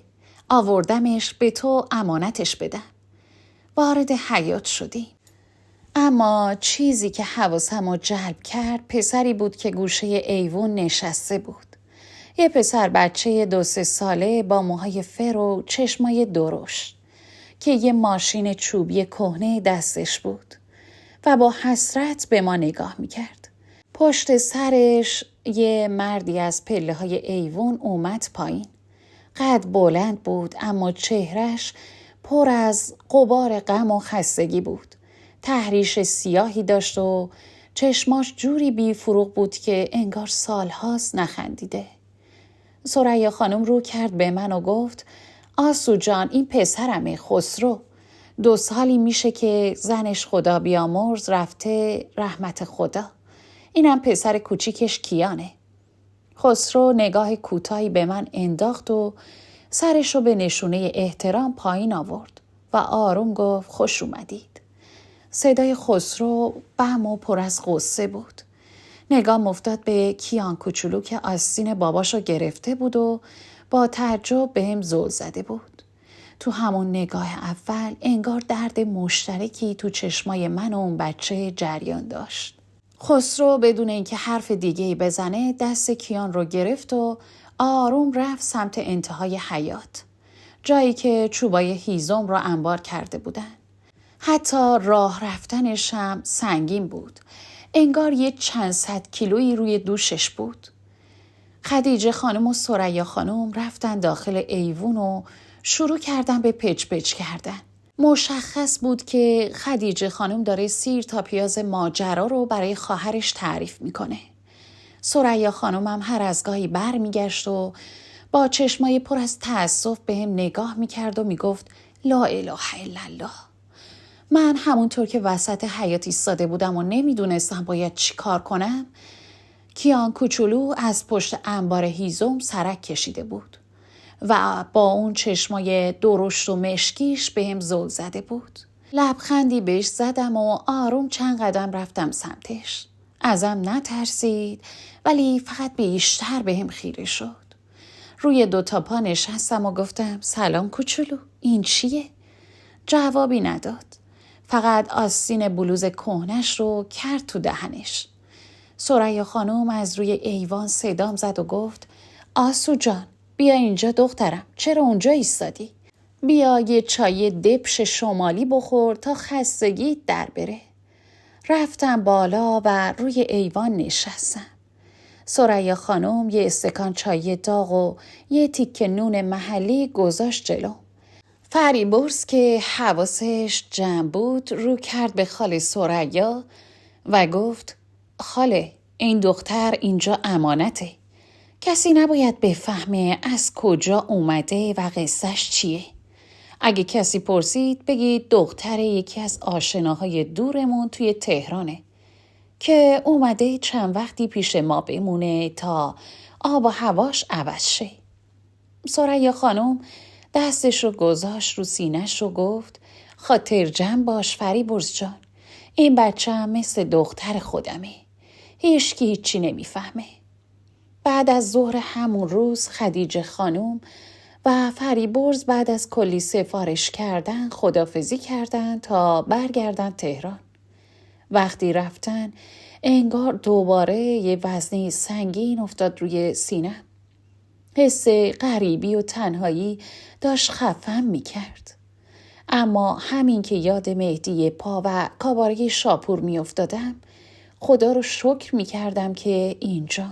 آوردمش به تو امانتش بدم. وارد حیاط شدیم. اما چیزی که حواسمو جلب کرد پسری بود که گوشه ایوون نشسته بود. یه پسر بچه 2-3 ساله با موهای فر و چشمای درشت که یه ماشین چوبی کهنه دستش بود و با حسرت به ما نگاه میکرد. پشت سرش یه مردی از پله های ایوون اومد پایین. قد بلند بود اما چهرش پر از غبار غم و خستگی بود. تحریش سیاهی داشت و چشماش جوری بی فروغ بود که انگار سالهاست نخندیده. ثریا خانم رو کرد به من و گفت آسو جان این پسرمه خسرو. 2 سالی میشه که زنش خدا بیامرز رفته رحمت خدا. اینم پسر کوچیکش کیانه. خسرو نگاه کوتاهی به من انداخت و سرشو به نشونه احترام پایین آورد و آروم گفت خوش اومدید. صدای خسرو بم و پر از غصه بود. نگام افتاد به کیان کوچولو که آستین باباشو گرفته بود و با تعجب بهم زل زده بود. تو همون نگاه اول انگار درد مشترکی تو چشمای من و اون بچه جریان داشت. خسرو بدون اینکه حرف دیگه‌ای بزنه دست کیان رو گرفت و آروم رفت سمت انتهای حیاط، جایی که چوبای هیزم رو انبار کرده بودن. حتی راه رفتنش هم سنگین بود. انگار یه چند صد کیلویی روی دوشش بود. خدیجه خانم و ثریا خانم رفتن داخل ایوون و شروع کردن به پچ پچ کردن. مشخص بود که خدیجه خانم داره سیر تا پیاز ماجرا رو برای خواهرش تعریف میکنه. ثریا خانم هم هر از گاهی بر میگشت و با چشمای پر از تأسف به هم نگاه میکرد و میگفت لا اله الا الله. من همونطور که وسط حیاط ایستاده بودم و نمیدونستم باید چی کار کنم، کیان کوچولو از پشت انبار هیزم سرک کشیده بود و با اون چشمای درشت و مشکیش بهم زل زده بود. لبخندی بهش زدم و آروم چند قدم رفتم سمتش. ازم نترسید ولی فقط بیشتر بهم خیره شد. روی 2 پا نشستم و گفتم سلام کوچولو، این چیه؟ جوابی نداد. فقط آستین بلوز کهنش رو کرد تو دهنش. ثریا خانم از روی ایوان صدام زد و گفت آسو جان بیا اینجا دخترم، چرا اونجا ایستادی؟ بیا یه چای دبش شمالی بخور تا خستگیت در بره. رفتم بالا و روی ایوان نشستم. ثریا خانم یه استکان چای داغ و یه تیکه نون محلی گذاشت جلو. فریبرز که حواسش جمع بود رو کرد به خاله ثریا و گفت خاله این دختر اینجا امانته. کسی نباید بفهمه از کجا اومده و قصهش چیه. اگه کسی پرسید بگید دختر یکی از آشناهای دورمون توی تهرانه که اومده چند وقتی پیش ما بمونه تا آب و هواش عوض شه. ثریا خانم دستش رو گذاشت رو سینه‌ش و گفت خاطر جمع باش فریبرز جان. این بچه هم مثل دختر خودمه. هیچکی هیچی نمیفهمه. بعد از ظهر همون روز خدیجه خانم و فریبرز بعد از کلی سفارش کردن خداحافظی کردن تا برگردن تهران. وقتی رفتن انگار دوباره یه وزنه سنگین افتاد روی سینه. حس غریبی و تنهایی داشت خفم میکرد. اما همین که یاد مهدی پا و کاباره شاپور میافتادم خدا رو شکر میکردم که اینجا.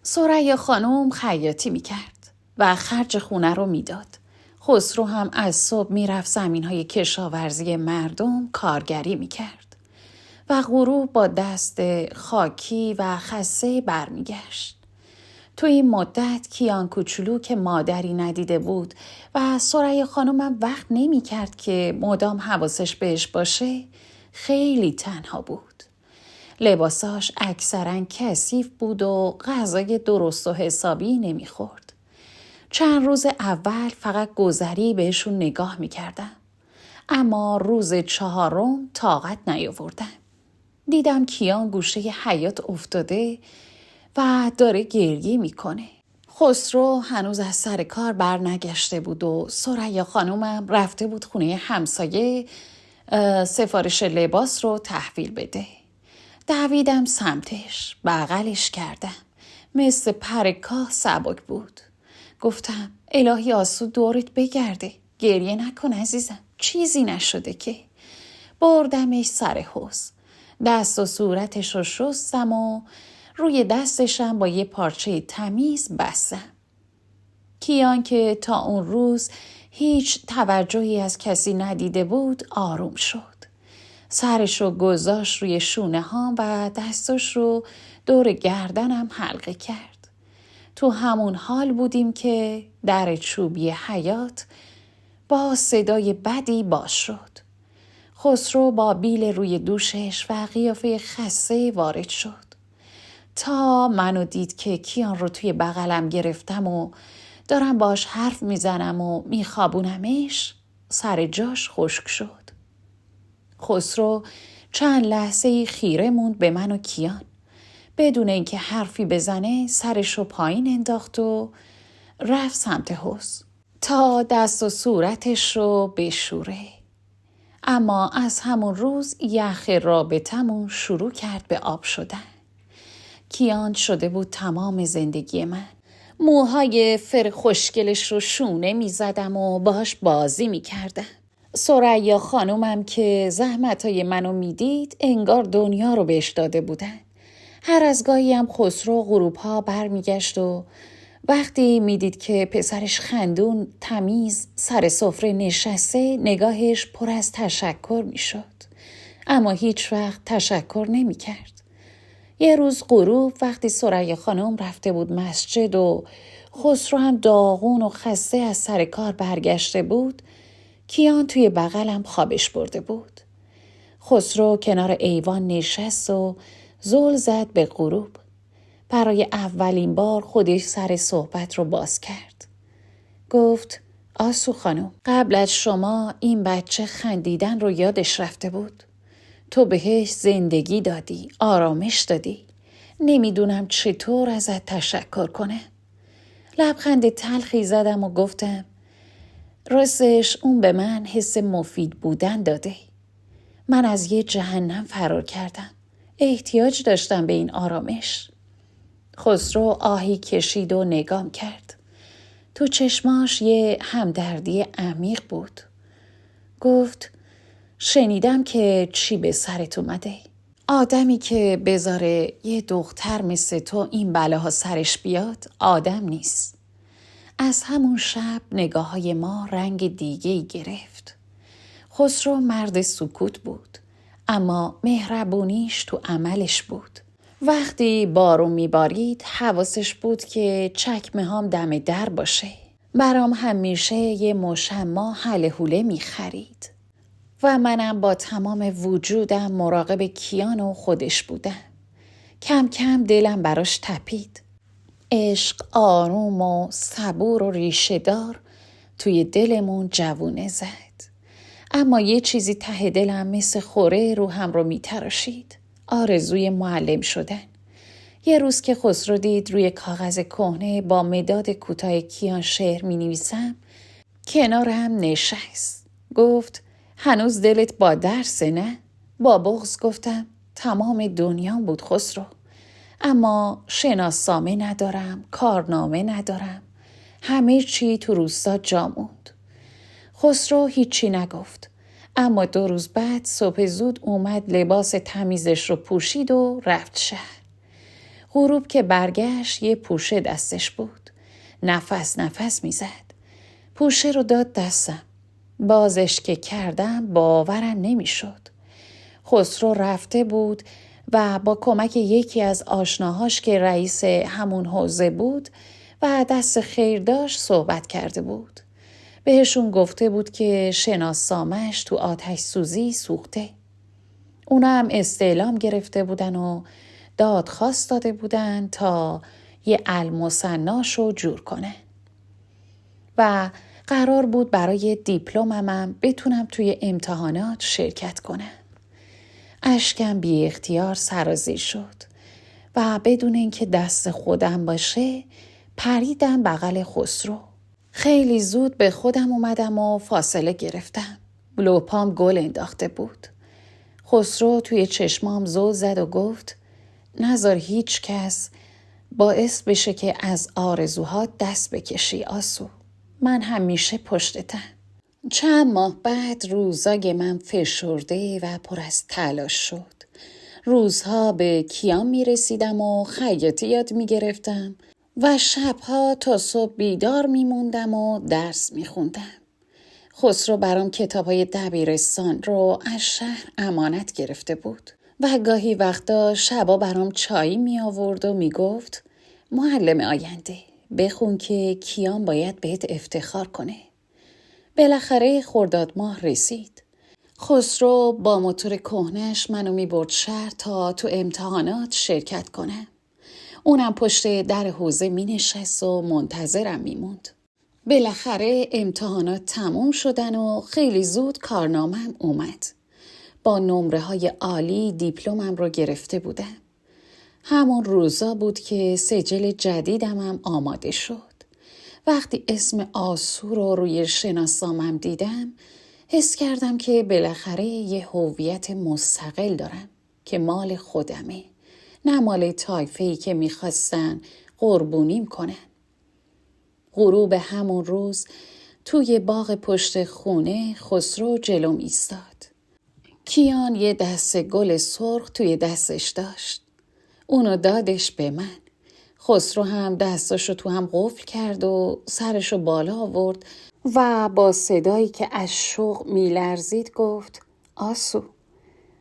ثریا خانم خیاطی میکرد و خرج خونه رو میداد. خسرو هم از صبح میرفت زمینهای کشاورزی مردم کارگری میکرد و غروب با دست خاکی و خسته برمیگشت. تو این مدت کیان کوچولو که مادری ندیده بود و ثریا خانم هم وقت نمی کرد که مدام حواسش بهش باشه خیلی تنها بود. لباساش اکثرا کثیف بود و غذای درست و حسابی نمی خورد. چند روز اول فقط گذری بهشون نگاه می کردم. اما روز 4 طاقت نیاوردم. دیدم کیان گوشه حیاط افتاده و داره گریه میکنه. خسرو هنوز از سر کار بر نگشته بود و ثریا خانومم رفته بود خونه همسایه سفارش لباس رو تحویل بده. دویدم سمتش، بغلش کردم. مثل پر کاه سبک بود. گفتم الهی آسو دورت بگرده. گریه نکن عزیزم. چیزی نشده که. بردمش سر حوض. دست و صورتش رو شستم و روی دستشم با یه پارچه تمیز بستم. کیان که تا اون روز هیچ توجهی از کسی ندیده بود آروم شد. سرش رو گذاشت روی شونه ها و دستش رو دور گردنم حلقه کرد. تو همون حال بودیم که در چوبی حیاط با صدای بدی باز شد. خسرو با بیل روی دوشش و قیافه خسته وارد شد. تا منو دید که کیان رو توی بغلم گرفتم و دارم باش حرف میزنم و میخوابونمش سر جاش خشک شد. خسرو چند لحظه خیره موند به من و کیان. بدون اینکه حرفی بزنه سرش رو پایین انداخت و رفت سمت حوض. تا دست و صورتش رو بشوره. اما از همون روز یخ رابطمون شروع کرد به آب شدن. کیان شده بود تمام زندگی من. موهای فر خوشگلش رو شونه می زدم و باش بازی می کردم. ثریا خانومم که زحمتای منو می دید انگار دنیا رو بهش داده بودن. هر از گاهی هم خسرو غروبها بر می گشت و وقتی می دید که پسرش خندون تمیز سر سفره نشسته نگاهش پر از تشکر می شد. اما هیچ وقت تشکر نمی کرد. یه روز غروب وقتی ثریا خانم رفته بود مسجد و خسرو هم داغون و خسته از سر کار برگشته بود، کیان توی بغلم خوابش برده بود. خسرو کنار ایوان نشست و زل زد به غروب. برای اولین بار خودش سر صحبت رو باز کرد. گفت آسو خانم، قبل از شما این بچه خندیدن رو یادش رفته بود. تو بهش زندگی دادی، آرامش دادی. نمیدونم چطور ازت تشکر کنه. لبخند تلخی زدم و گفتم راستش اون به من حس مفید بودن داده. من از یه جهنم فرار کردم. احتیاج داشتم به این آرامش. خسرو آهی کشید و نگام کرد. تو چشماش یه همدردی عمیق بود. گفت شنیدم که چی به سرت اومده. آدمی که بذاره یه دختر مثل تو این بلاها سرش بیاد آدم نیست. از همون شب نگاه‌های ما رنگ دیگه‌ای گرفت. خسرو مرد سکوت بود، اما مهربونیش تو عملش بود. وقتی بارون میبارید حواسش بود که چکمه هام دم در باشه. برام همیشه یه مشمع هله هوله میخرید. و منم با تمام وجودم مراقب کیان و خودش بودم. کم کم دلم براش تپید. عشق آروم و صبور و ریشه‌دار توی دلمون جوونه زد. اما یه چیزی ته دلم مثل خوره روحم رو میتراشید. آرزوی معلم شدن. یه روز که خسرو دید روی کاغذ کهنه با مداد کوتاه کیان شعر مینویسم، کنارم نشست. گفت هنوز دلت با درسه نه؟ با بغض گفتم تمام دنیام بود خسرو. اما شناسنامه ندارم، کارنامه ندارم. همه چی تو روستا جا موند. خسرو هیچی نگفت. اما 2 روز بعد صبح زود اومد لباس تمیزش رو پوشید و رفت شهر. غروب که برگشت یه پوشه دستش بود. نفس نفس میزد. پوشه رو داد دستم. بازش که کردم باورم نمیشد. خسرو رفته بود و با کمک یکی از آشناهاش که رئیس همون حوزه بود و دست خیر داشت صحبت کرده بود. بهشون گفته بود که شناسنامه‌اش تو آتش سوزی سوخته. اونا هم استعلام گرفته بودن و دادخواست داده بودن تا یه المثناشو جور کنه. و قرار بود برای دیپلمم بتونم توی امتحانات شرکت کنم. اشکم بی اختیار سرازیر شد و بدون اینکه دست خودم باشه پریدم بغل خسرو. خیلی زود به خودم اومدم و فاصله گرفتم. لپام گل انداخته بود. خسرو توی چشمام زل زد و گفت نذار هیچ کس باعث بشه که از آرزوها دست بکشی آسو. من همیشه پشتتم. چند ماه بعد روزای من فشرده و پر از تلاش شد. روزها به کیان می رسیدم و خیاطی یاد می گرفتم و شبها تا صبح بیدار می موندم و درس می خوندم. خسرو برام کتابای دبیرستان رو از شهر امانت گرفته بود و گاهی وقتا شبا برام چایی می آورد و می گفت معلم آینده بخون که کیان باید بهت افتخار کنه. بالاخره خرداد ماه رسید. خسرو با موتور کهنش منو می برد شهر تا تو امتحانات شرکت کنم. اونم پشت در حوزه می نشست و منتظرم می موند. بالاخره امتحانات تموم شدن و خیلی زود کارنامه‌ام اومد. با نمره‌های عالی دیپلمم رو گرفته بودم. همون روزا بود که سجل جدیدم هم آماده شد وقتی اسم آسو رو روی شناسنامه‌ام دیدم، حس کردم که بالاخره یه هویت مستقل دارم که مال خودمه، نه مال طایفه‌ای که میخواستن قربونیم کنن. غروب همون روز توی باغ پشت خونه خسرو جلوم ایستاد. کیان یه دسته گل سرخ توی دستش داشت. اونو دادش به من. خسرو هم دستاشو تو هم قفل کرد و سرشو بالا آورد و با صدایی که از شوق میلرزید گفت: آسو،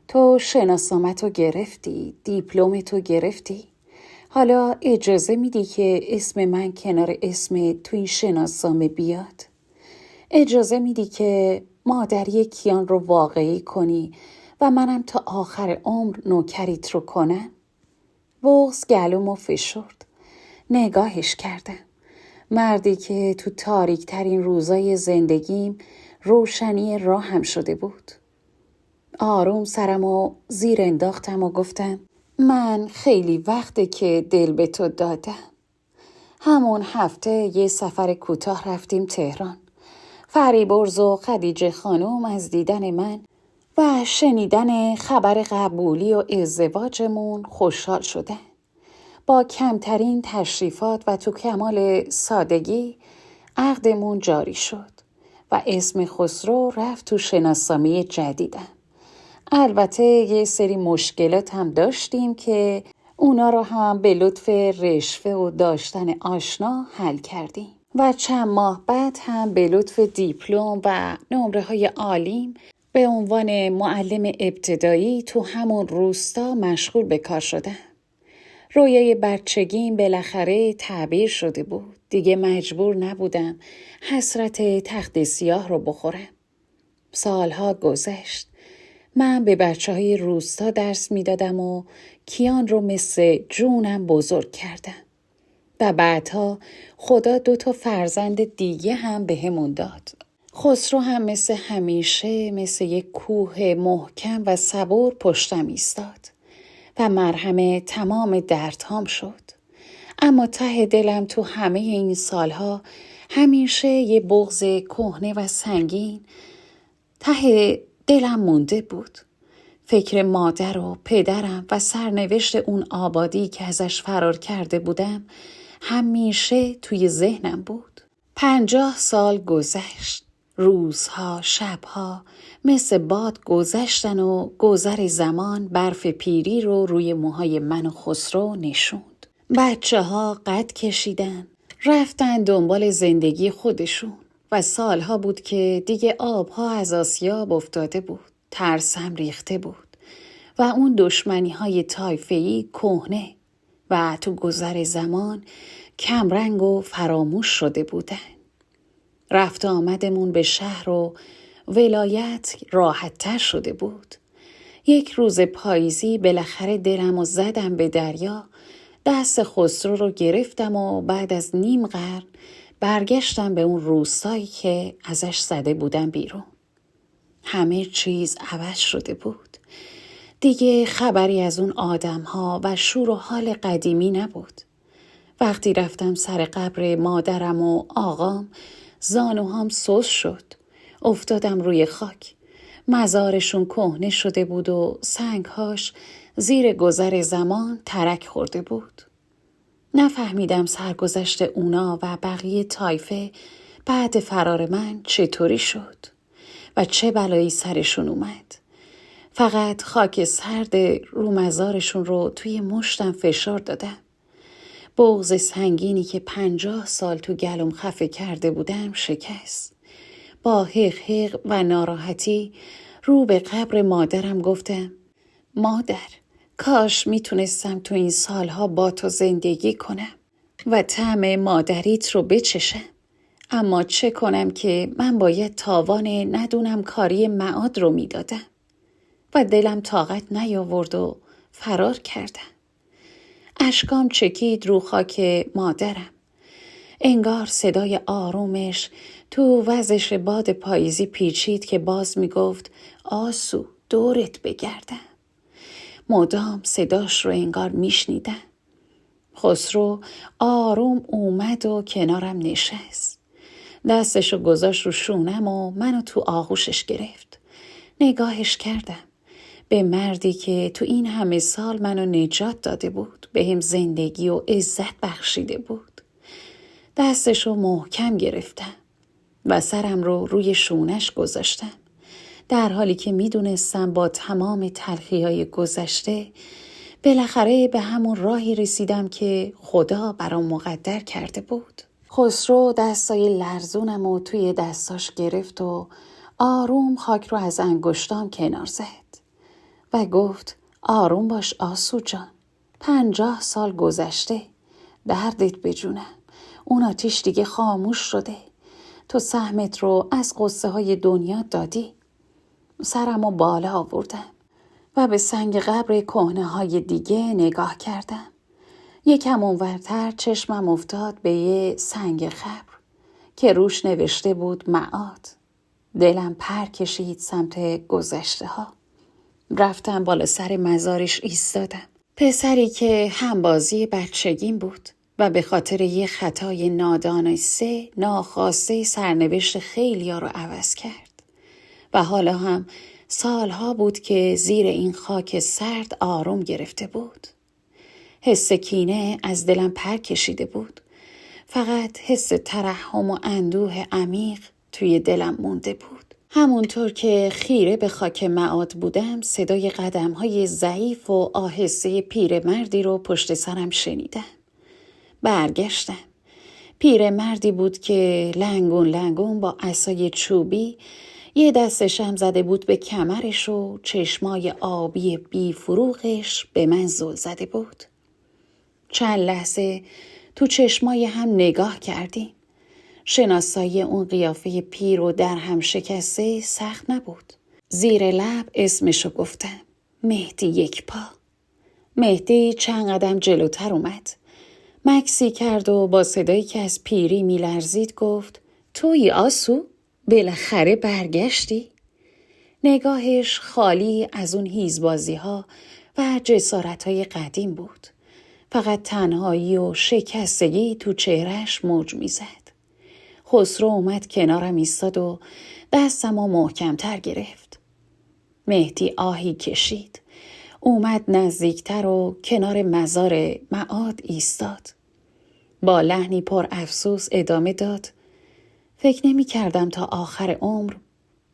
تو شناسنامه‌تو گرفتی، دیپلمتو گرفتی. حالا اجازه میدی که اسم من کنار اسم تو این شناسنامه بیاد؟ اجازه میدی که مادری کیان رو واقعی کنی و منم تا آخر عمر نوکریت رو کنم؟ بغض گلومو فشرد. نگاهش کردم. مردی که تو تاریک ترین روزای زندگیم روشنی راهم شده بود. آروم سرمو زیر انداختم و گفتم: من خیلی وقته که دل به تو دادم. همون هفته یه سفر کوتاه رفتیم تهران. فریبرز و خدیجه خانم از دیدن من و شنیدن خبر قبولی و ازدواجمون خوشحال شدن. با کمترین تشریفات و تو کمال سادگی عقدمون جاری شد و اسم خسرو رفت تو شناسنامه جدیدم. البته یه سری مشکلات هم داشتیم که اونا رو هم به لطف رشوه و داشتن آشنا حل کردیم و چند ماه بعد هم به لطف دیپلم و نمره‌های عالیم به عنوان معلم ابتدایی تو همون روستا مشغول به کار شدم. رویای بچگیم بالاخره تعبیر شده بود. دیگه مجبور نبودم حسرت تخت سیاه رو بخورم. سالها گذشت. من به بچه‌های روستا درس میدادم و کیان رو مثل جونم بزرگ کردم. و بعدها خدا 2 فرزند دیگه هم بهمون داد. خسرو هم مثل همیشه مثل یک کوه محکم و صبور پشتم ایستاد و مرهم تمام دردهام شد. اما ته دلم تو همه این سالها همیشه یه بغض کهنه و سنگین ته دلم مونده بود. فکر مادر و پدرم و سرنوشت اون آبادی که ازش فرار کرده بودم همیشه توی ذهنم بود. 50 سال گذشت. روزها، شبها مثل باد گذشتن و گذر زمان برف پیری رو روی موهای من و خسرو نشوند. بچه‌ها قد کشیدن، رفتن دنبال زندگی خودشون و سالها بود که دیگه آبها از آسیاب افتاده بود. ترسم ریخته بود و اون دشمنی‌های طایفه‌ای کهنه و تو گذر زمان کمرنگ و فراموش شده بودن. رفت آمدمون به شهر و ولایت راحت‌تر شده بود. یک روز پاییزی بالاخره دلمو زدم به دریا، دست خسرو رو گرفتم و بعد از نیم قرن برگشتم به اون روستایی که ازش زده بودم بیرون. همه چیز عوض شده بود. دیگه خبری از اون آدم‌ها و شور و حال قدیمی نبود. وقتی رفتم سر قبر مادرم و آقام، زانوهام سوس شد. افتادم روی خاک. مزارشون کهنه شده بود و سنگهاش زیر گذر زمان ترک خورده بود. نفهمیدم سرگذشت اونا و بقیه طایفه بعد فرار من چطوری شد و چه بلایی سرشون اومد. فقط خاک سرد رو مزارشون رو توی مشتم فشار دادم. بغض سنگینی که 50 سال تو گلوم خفه کرده بودم شکست. با حق حق و ناراحتی رو به قبر مادرم گفتم: مادر، کاش میتونستم تو این سالها با تو زندگی کنم و طعم مادریت رو بچشم. اما چه کنم که من باید تاوان ندونم کاری معاد رو میدادم و دلم طاقت نیاورد و فرار کردم. اشکام چکید رو خاک مادرم. انگار صدای آرومش تو وزش باد پاییزی پیچید که باز میگفت: آسو، دورت بگردم. مدام صداش رو انگار میشنیدم. خسرو آروم اومد و کنارم نشست. دستشو گذاشت رو شونم و منو تو آغوشش گرفت. نگاهش کردم. به مردی که تو این همه سال منو نجات داده بود، بهم زندگی و عزت بخشیده بود. دستشو محکم گرفتم و سرم رو روی شونش گذاشتم، در حالی که میدونستم با تمام تلخی‌های گذشته بالاخره به همون راهی رسیدم که خدا برام مقدر کرده بود. خسرو دستای لرزونم و توی دستاش گرفت و آروم خاک رو از انگشتام کنار زد و گفت آروم باش آسو جان. 50 سال گذشته. دردت به جونم. اون آتیش دیگه خاموش شده. تو سهمت رو از قصه های دنیا دادی. سرمو بالا آوردم و به سنگ قبر کهنه های دیگه نگاه کردم. یکم اونورتر چشمم افتاد به یه سنگ قبر که روش نوشته بود معاد. دلم پر کشید سمت گذشته ها. رفتم بالا سر مزارش ایستادم. پسری که همبازی بچگیم بود و به خاطر یه خطای ناخواسته سرنوشت خیلیا رو عوض کرد و حالا هم سالها بود که زیر این خاک سرد آروم گرفته بود. حس کینه از دلم پر کشیده بود. فقط حس ترحم و اندوه عمیق توی دلم مونده بود. همونطور که خیره به خاک معاد بودم، صدای قدم‌های ضعیف و آهسته پیرمردی رو پشت سرم شنیدم. برگشتم. پیرمردی بود که لنگون لنگون با عصای چوبی یه دستشم زده بود به کمرش و چشمای آبی بی فروغش به من زل زده بود. چند لحظه تو چشمای هم نگاه کردیم. شناسایی اون قیافه پیر و در هم شکسته سخت نبود. زیر لب اسمشو گفتم. مهدی یکپا. مهدی چند قدم جلوتر اومد. مکسی کرد و با صدایی که از پیری میلرزید گفت تویی آسو؟ بالاخره برگشتی؟ نگاهش خالی از اون هیزبازی ها و جسارت های قدیم بود. فقط تنهایی و شکستگی تو چهرهش موج میزد. خسرو اومد کنارم ایستاد و دستمو محکمتر گرفت. مهدی آهی کشید. اومد نزدیکتر و کنار مزار معاد ایستاد. با لحنی پر افسوس ادامه داد. فکر نمی کردم تا آخر عمر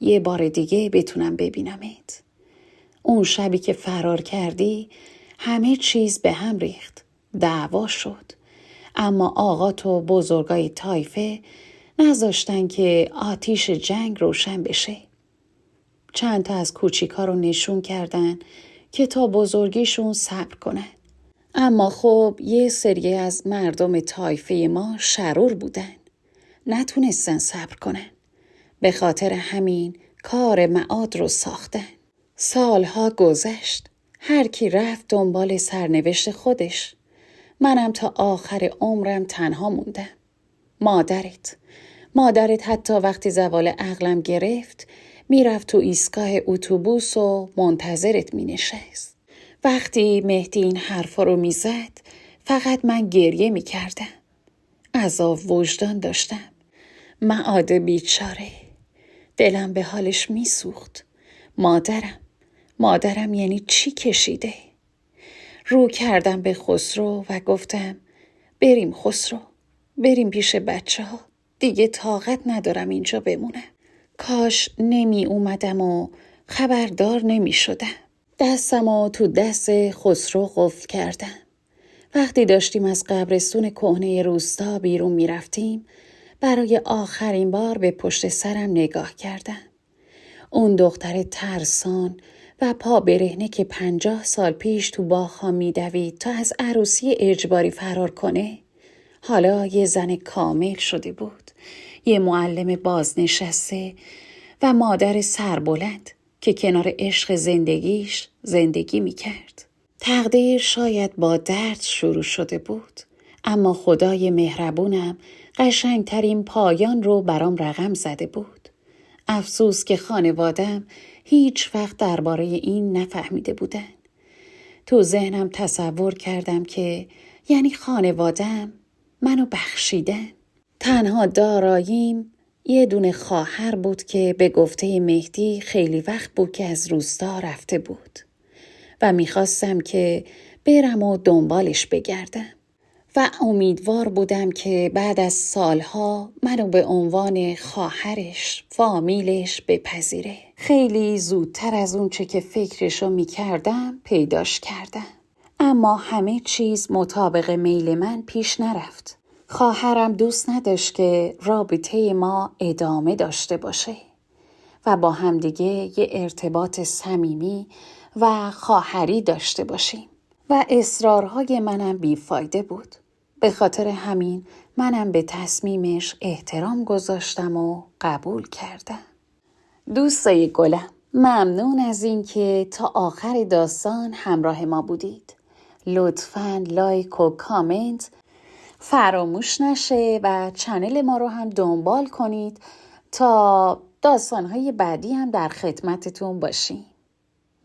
یه بار دیگه بتونم ببینمت. اون شبی که فرار کردی همه چیز به هم ریخت. دعوا شد. اما آقات و بزرگای طایفه نذاشتن که آتیش جنگ روشن بشه. چند تا از کوچیکا رو نشون کردن که تا بزرگیشون صبر کنن. اما خب یه سری از مردم طایفه ما شرور بودن. نتونستن صبر کنن. به خاطر همین کار معاد رو ساختن. سالها گذشت. هر کی رفت دنبال سرنوشت خودش. منم تا آخر عمرم تنها موندم. مادرت حتی وقتی زوال عقلم گرفت میرفت تو ایستگاه اتوبوس و منتظرت مینشست. وقتی مهدی این حرفا رو میزد فقط من گریه میکردم. عذاب وجدان داشتم. معاد بیچاره. دلم به حالش میسوخت. مادرم یعنی چی کشیده؟ رو کردم به خسرو و گفتم بریم خسرو. بریم پیش بچه ها. دیگه طاقت ندارم اینجا بمونم. کاش نمی اومدم و خبردار نمی شدم. دستمو تو دست خسرو قفل کردم. وقتی داشتیم از قبرستون کهنه روستا بیرون می رفتیم برای آخرین بار به پشت سرم نگاه کردم. اون دختر ترسان و پا برهنه که 50 سال پیش تو باغ‌ها می‌دوید تا از عروسی اجباری فرار کنه، حالا یه زن کامل شده بود. یه معلم بازنشسته و مادر سربلند که کنار عشق زندگیش زندگی می‌کرد. تقدیر شاید با درد شروع شده بود، اما خدای مهربونم قشنگترین پایان رو برام رقم زده بود. افسوس که خانوادم هیچ وقت درباره این نفهمیده بودن. تو ذهنم تصور کردم که یعنی خانوادم منو بخشیدن. تنها داراییم یه دونه خواهر بود که به گفته مهدی خیلی وقت بود که از روستا رفته بود و میخواستم که برم و دنبالش بگردم و امیدوار بودم که بعد از سالها منو به عنوان خواهرش، فامیلش بپذیره. خیلی زودتر از اون چه که فکرشو میکردم پیداش کردم. اما همه چیز مطابق میل من پیش نرفت. خواهرم دوست نداشت که رابطه ما ادامه داشته باشه و با همدیگه یه ارتباط صمیمی و خواهری داشته باشیم و اصرارهای منم بیفایده بود. به خاطر همین منم به تصمیمش احترام گذاشتم و قبول کردم. دوستای گلم، ممنون از این که تا آخر داستان همراه ما بودید. لطفاً لایک و کامنت فراموش نشه و چنل ما رو هم دنبال کنید تا داستان‌های بعدی هم در خدمتتون باشیم.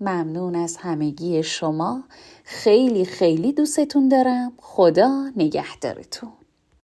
ممنون از همگی شما. خیلی خیلی دوستتون دارم. خدا نگهدارتون.